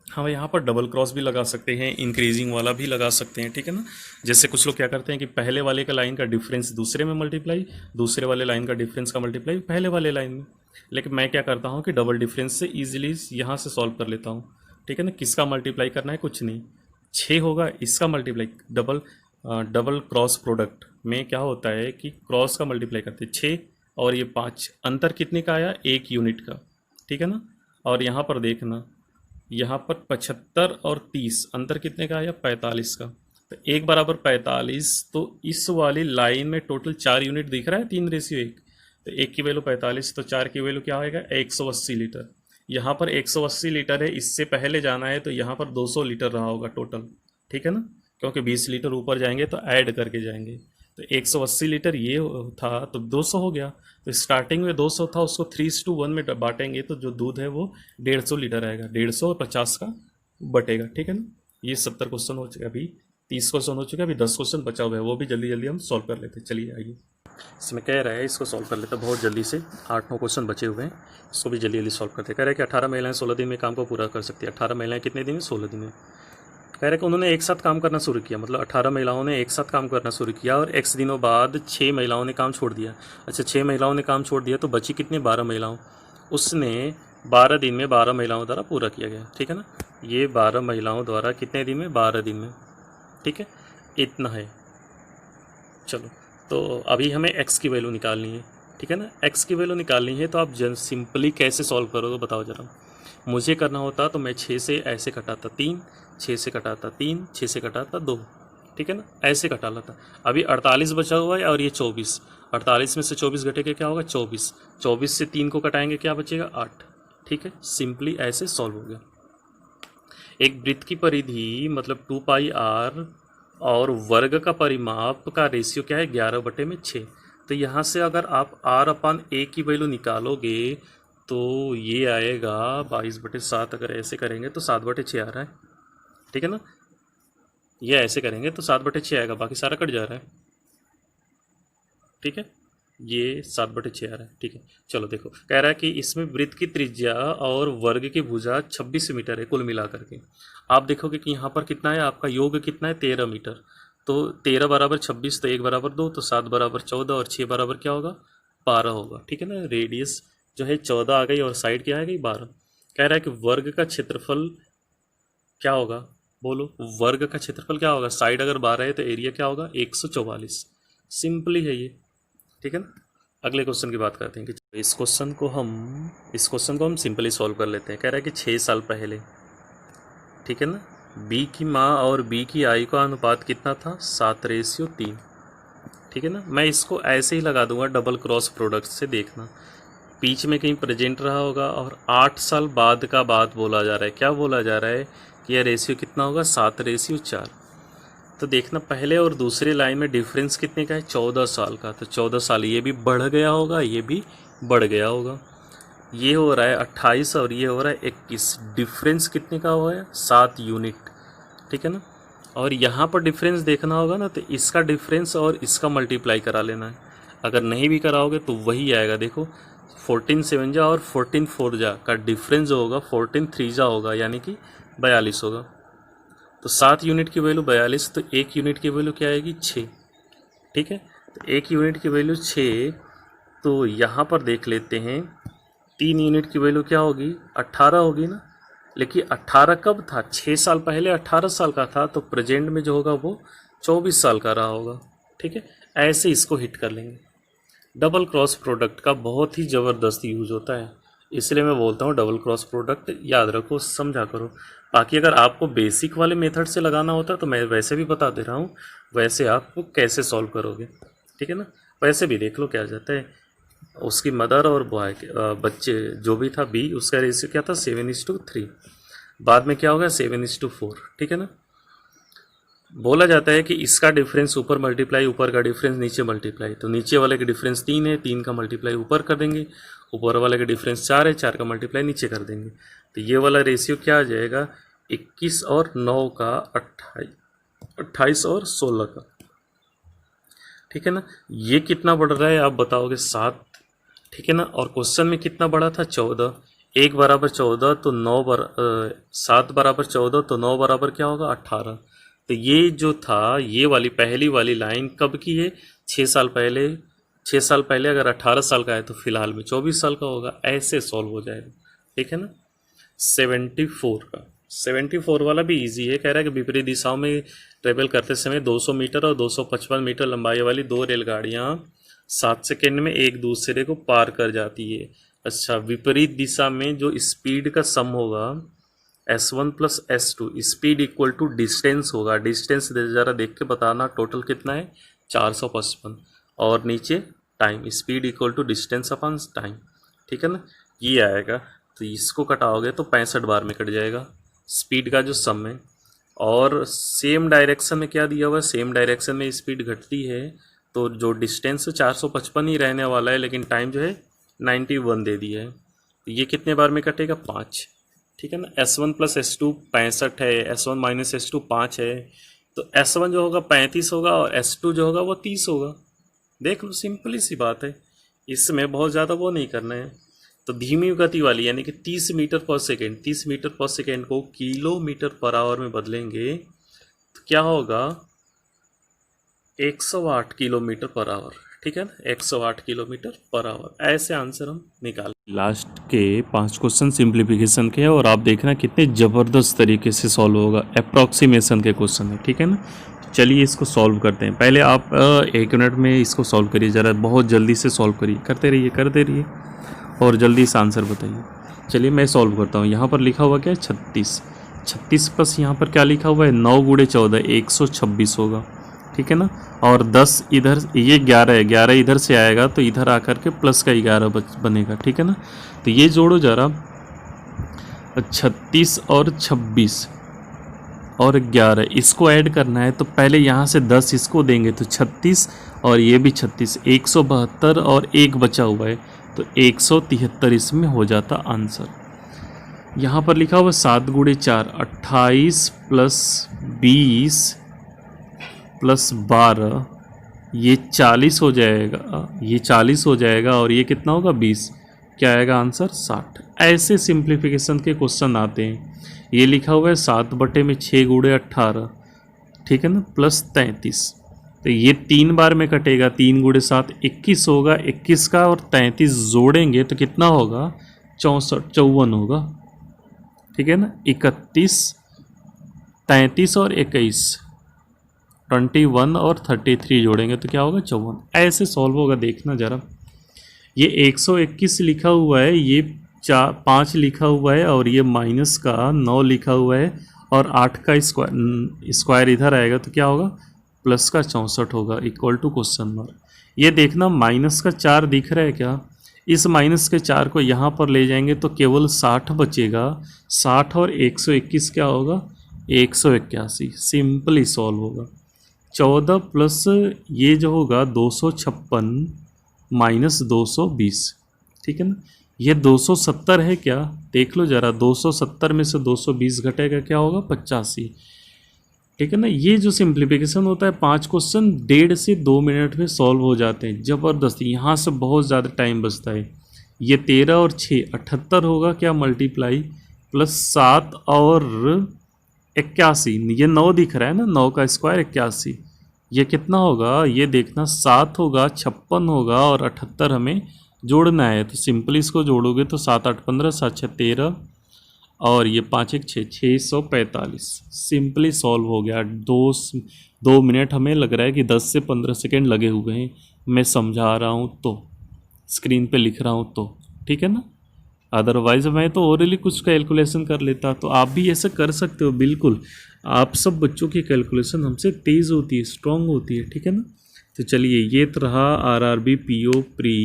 हम यहाँ पर डबल क्रॉस भी लगा सकते हैं, इंक्रीजिंग वाला भी लगा सकते हैं, ठीक है ना। जैसे कुछ लोग क्या करते हैं कि पहले वाले का लाइन का डिफरेंस दूसरे में मल्टीप्लाई, दूसरे वाले लाइन का डिफरेंस का मल्टीप्लाई पहले वाले लाइन में। लेकिन मैं क्या करता हूँ कि डबल डिफरेंस से ईजिली यहाँ से सॉल्व कर लेता हूँ। ठीक है ना। किसका मल्टीप्लाई करना है, कुछ नहीं, 6 होगा, इसका मल्टीप्लाई डबल क्रॉस प्रोडक्ट में क्या होता है कि क्रॉस का मल्टीप्लाई करते हैं, 6 और ये 5, अंतर कितने का आया, 1 यूनिट का, ठीक है ना। और यहाँ पर देखना, यहाँ पर 75 और 30 अंतर कितने का आया, 45 का। तो 1 बराबर 45, तो इस वाली लाइन में टोटल 4 यूनिट दिख रहा है, 3:1। तो 1 की वैल्यू 45, तो 4 की वैल्यू क्या आएगा, 180 लीटर। यहाँ पर 180 लीटर है, इससे पहले जाना है तो यहाँ पर 200 लीटर रहा होगा टोटल, ठीक है ना, क्योंकि 20 लीटर ऊपर जाएंगे तो ऐड करके जाएंगे। तो 180 लीटर ये था तो 200 हो गया। तो स्टार्टिंग में 200 था, उसको 3:1 में बांटेंगे तो जो दूध है वो 150 लीटर आएगा, 150 और 50 का बटेगा, ठीक है ना। ये 70 क्वेश्चन हो चुका, अभी 30 क्वेश्चन हो चुका है, अभी 10 क्वेश्चन बचा हुआ है, वो भी जल्दी जल्दी हम सॉल्व कर लेते हैं। चलिए आइए, इसमें कह रहा है इसको सॉल्व कर लेते हैं बहुत जल्दी से, 8-9 क्वेश्चन बचे हुए हैं, इसको भी जल्दी जल्दी सॉल्व करते हैं। कह रहा है कि 18 महिलाएं 16 दिन में काम को पूरा कर सकती है। 18 महिलाएं कितने दिन में, 16 दिन में। कह रहा है कि उन्होंने एक साथ काम करना शुरू किया, मतलब 18 महिलाओं ने एक साथ काम करना शुरू किया और x दिनों बाद 6 महिलाओं ने काम छोड़ दिया। अच्छा, 6 महिलाओं ने काम छोड़ दिया तो बची कितने, 12 महिलाओं। उसने 12 दिन में 12 महिलाओं द्वारा पूरा किया गया, ठीक है ना। ये 12 महिलाओं द्वारा कितने दिन में, 12 दिन में, ठीक है, इतना है। चलो, तो अभी हमें x की वैल्यू निकालनी है, ठीक है ना। x की वैल्यू निकालनी है तो आप सिंपली कैसे सॉल्व करोगे बताओ ज़रा। मुझे करना होता तो मैं 6 से ऐसे कटाता 3, 6 से कटाता 3, 6 से कटाता 2, ठीक है ना, ऐसे कटा लेता। अभी 48 बचा हुआ है और ये 24, 48 में से 24 घटेगा क्या होगा, 24, 24 से 3 को कटाएंगे क्या बचेगा, 8, ठीक है। सिंपली ऐसे सॉल्व हो गया। एक वृत्त की परिधि मतलब 2πr और वर्ग का परिमाप का रेशियो क्या है, 11/6। तो यहाँ से अगर आप r/a की वैल्यू निकालोगे तो ये आएगा 22/7। अगर ऐसे करेंगे तो 7/6 आ रहा है, ठीक है ना। ये ऐसे करेंगे तो 7/6 आएगा, बाकी सारा कट जा रहा है, ठीक है। ये 7/6 आ रहा है, ठीक है। चलो देखो, कह रहा है कि इसमें वृत्त की त्रिज्या और वर्ग की भुजा 26 मीटर है कुल मिला करके। आप देखोगे कि यहाँ पर कितना है, आपका योग कितना है, 13 मीटर। तो 13 बराबर 26, तो 1 बराबर 2, तो 7 बराबर 14 और 6 बराबर क्या होगा, 12 होगा, ठीक है ना। रेडियस जो है 14 आ गई और साइड क्या आ गई, 12। कह रहा है कि वर्ग का क्षेत्रफल क्या होगा, बोलो, वर्ग का क्षेत्रफल क्या होगा, साइड अगर 12 है तो एरिया क्या होगा, 144। सिंपली है ये, ठीक है ना। अगले क्वेश्चन की बात करते हैं कि इस क्वेश्चन को हम सिंपली सॉल्व कर लेते हैं। कह रहा है कि 6 साल पहले, ठीक है ना, बी की माँ और बी की आई का अनुपात कितना था, 7:3, ठीक है ना। मैं इसको ऐसे ही लगा दूंगा डबल क्रॉस प्रोडक्ट से, देखना बीच में कहीं प्रेजेंट रहा होगा और 8 साल बाद का बात बोला जा रहा है। क्या बोला जा रहा है कि यह रेशियो कितना होगा, 7:4। तो देखना पहले और दूसरे लाइन में डिफरेंस कितने का है, 14 साल का। तो 14 साल ये भी बढ़ गया होगा, ये भी बढ़ गया होगा। ये हो रहा है 28 और ये हो रहा है 21। डिफरेंस कितने का हुआ है, 7 यूनिट, ठीक है ना। और यहाँ पर डिफरेंस देखना होगा ना, तो इसका डिफरेंस और इसका मल्टीप्लाई करा लेना है। अगर नहीं भी कराओगे तो वही आएगा। देखो 14 7 जा और 14 4 जा का डिफरेंस जो होगा 14 3 जा होगा, यानी कि 42 होगा। तो 7 यूनिट की वैल्यू 42, तो 1 यूनिट की वैल्यू क्या आएगी, 6, ठीक है। तो 1 यूनिट की वैल्यू 6। तो यहाँ पर देख लेते हैं 3 यूनिट की वैल्यू क्या होगी, 18 होगी ना। लेकिन 18 कब था, 6 साल पहले 18 साल का था, तो प्रेजेंट में जो होगा वो 24 साल का रहा होगा, ठीक है। ऐसे इसको हिट कर लेंगे। डबल क्रॉस प्रोडक्ट का बहुत ही ज़बरदस्त यूज होता है, इसलिए मैं बोलता हूँ डबल क्रॉस प्रोडक्ट याद रखो, समझा करो। बाकी अगर आपको बेसिक वाले मेथड से लगाना होता है तो मैं वैसे भी बता दे रहा हूँ, वैसे आप कैसे सॉल्व करोगे, ठीक है ना। वैसे भी देख लो क्या जाता है, उसकी मदर और बॉय बच्चे जो भी था बी, उसका रेशियो क्या था, 7:3। बाद में क्या होगा, 7:4, ठीक है ना। बोला जाता है कि इसका डिफरेंस ऊपर मल्टीप्लाई, ऊपर का डिफरेंस नीचे मल्टीप्लाई। तो नीचे वाले का डिफरेंस 3 है, 3 का मल्टीप्लाई ऊपर कर देंगे, ऊपर वाले का डिफरेंस 4 है, 4 का मल्टीप्लाई नीचे कर देंगे। तो ये वाला रेशियो क्या आ जाएगा, 21 और 9 का 28 और 16 का, ठीक है ना। ये कितना बढ़ रहा है आप बताओगे, 7, ठीक है ना। और क्वेश्चन में कितना बढ़ा था, 14। 1 बराबर 14, तो 7 बराबर 14, तो 9 बराबर क्या होगा, 18। तो ये जो था, ये वाली पहली वाली लाइन कब की है, 6 साल पहले। 6 साल पहले अगर 18 साल का है तो फिलहाल में 24 साल का होगा। ऐसे सॉल्व हो जाएगा, ठीक है ना। 74 का 74 वाला भी इजी है। कह रहा है कि विपरीत दिशाओं में ट्रेवल करते समय 200 मीटर और 255 मीटर लंबाई वाली दो रेलगाड़ियां 7 सेकेंड में एक दूसरे को पार कर जाती है। अच्छा, विपरीत दिशा में जो स्पीड का सम होगा S1 plus S2, speed equal to distance होगा। डिस्टेंस ज़रा देख के बताना टोटल कितना है, 455, और नीचे time, speed equal to distance upon time, ठीक है ना, ये आएगा। तो इसको कटाओगे तो 65 बार में कट जाएगा स्पीड का जो सम है। और सेम डायरेक्शन में क्या दिया हुआ है, सेम डायरेक्शन में स्पीड घटती है तो जो डिस्टेंस 455 ही रहने वाला है, लेकिन टाइम जो है 91 दे दिया है। तो ये कितने बार में कटेगा, 5, ठीक है ना। S1 प्लस S2 65 है, S1 माइनस S2 5 है, तो S1 जो होगा 35 होगा और S2 जो होगा वो 30 होगा। देख लो, सिंपल सी बात है, इसमें बहुत ज़्यादा वो नहीं करना है। तो धीमी गति वाली यानी कि 30 मीटर पर सेकेंड, 30 मीटर पर सेकेंड को किलोमीटर पर आवर में बदलेंगे तो क्या होगा, 108 किलोमीटर पर आवर, ठीक है ना, 108 किलोमीटर पर आवर। ऐसे आंसर हम निकाल। लास्ट के 5 क्वेश्चन सिंप्लीफिकेशन के हैं और आप देखना कितने ज़बरदस्त तरीके से सॉल्व होगा। अप्रॉक्सीमेशन के क्वेश्चन है, ठीक है ना। चलिए इसको सॉल्व करते हैं। पहले आप 1 मिनट में इसको सॉल्व करिए, ज़रा बहुत जल्दी से सॉल्व करिए, करते रहिए और जल्दी से आंसर बताइए। चलिए मैं सॉल्व करता हूँ। यहाँ पर लिखा हुआ क्या है, 36 प्लस यहाँ पर क्या लिखा हुआ है, 9 गुणे 14 126 होगा, ठीक है ना। और 10 इधर, ये 11 है, 11 इधर से आएगा तो इधर आकर के प्लस का 11 बनेगा, ठीक है ना। तो ये जोड़ो ज़रा, 36 और 26 और 11, इसको ऐड करना है तो पहले यहाँ से 10 इसको देंगे तो 36 और ये भी 36, 172 और 1 बचा हुआ है तो 173 इसमें हो जाता आंसर। यहाँ पर लिखा हुआ 7 गुणे 4 28 प्लस 20 प्लस 12, ये 40 हो जाएगा, ये 40 हो जाएगा और ये कितना होगा 20, क्या आएगा आंसर 60। ऐसे सिंप्लीफिकेशन के क्वेश्चन आते हैं। ये लिखा हुआ है 7/6 गुणे 18, ठीक है ना, प्लस 33, तो ये 3 बार में कटेगा, 3 गुणे 7 21 होगा, 21 का और 33 जोड़ेंगे तो कितना होगा, 54 होगा, ठीक है ना। 31, 33 और 21, 21 और 33 जोड़ेंगे तो क्या होगा 54। ऐसे सॉल्व होगा, देखना ज़रा। ये 121 लिखा हुआ है, ये 5 लिखा हुआ है और ये माइनस का 9 लिखा हुआ है और 8 का स्क्वायर इधर आएगा तो क्या होगा, प्लस का 64 होगा, इक्वल टू क्वेश्चन मार्क। ये देखना माइनस का 4 दिख रहा है क्या, इस माइनस के 4 को यहाँ पर ले जाएंगे तो केवल 60 बचेगा। 60 और 121 क्या होगा, 181। सिंपली सॉल्व होगा। 14 प्लस ये जो होगा 256 माइनस 220, ठीक है ना। ये 270 है क्या, देख लो ज़रा, 270 में से 220 घटेगा क्या होगा 85, ठीक है ना। ये जो सिंप्लीफिकेशन होता है 5 क्वेश्चन 1.5 से 2 मिनट में सॉल्व हो जाते हैं, ज़बरदस्त। यहाँ से बहुत ज़्यादा टाइम बचता है। ये 13 और 6 78 होगा क्या, मल्टीप्लाई प्लस 7 और 81, ये 9 दिख रहा है ना, 9 का स्क्वायर 81, ये कितना होगा, ये देखना 7 होगा, 56 होगा और 78 हमें जोड़ना है। तो सिंपली इसको जोड़ोगे तो 7 8 15, 7 6 13 और ये 5 1 6, 645। सिंपली सॉल्व हो गया। 2 मिनट हमें लग रहा है कि 10 से 15 सेकेंड लगे हुए हैं। मैं समझा रहा हूँ तो, स्क्रीन पे लिख रहा हूँ तो, ठीक है ना। अदरवाइज़ मैं तो ओरली कुछ कैलकुलेशन कर लेता, तो आप भी ऐसे कर सकते हो बिल्कुल। आप सब बच्चों की कैलकुलेशन हमसे तेज़ होती है, स्ट्रॉन्ग होती है, ठीक है ना। तो चलिए, ये रहा RRB PO प्री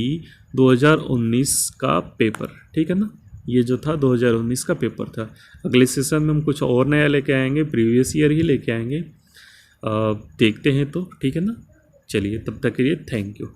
2019 का पेपर, ठीक है ना। ये जो था 2019 का पेपर था। अगले सेशन में हम कुछ और नया लेके आएंगे, प्रीवियस ईयर ही लेके आएंगे, देखते हैं तो, ठीक है ना। चलिए, तब तक के लिए थैंक यू।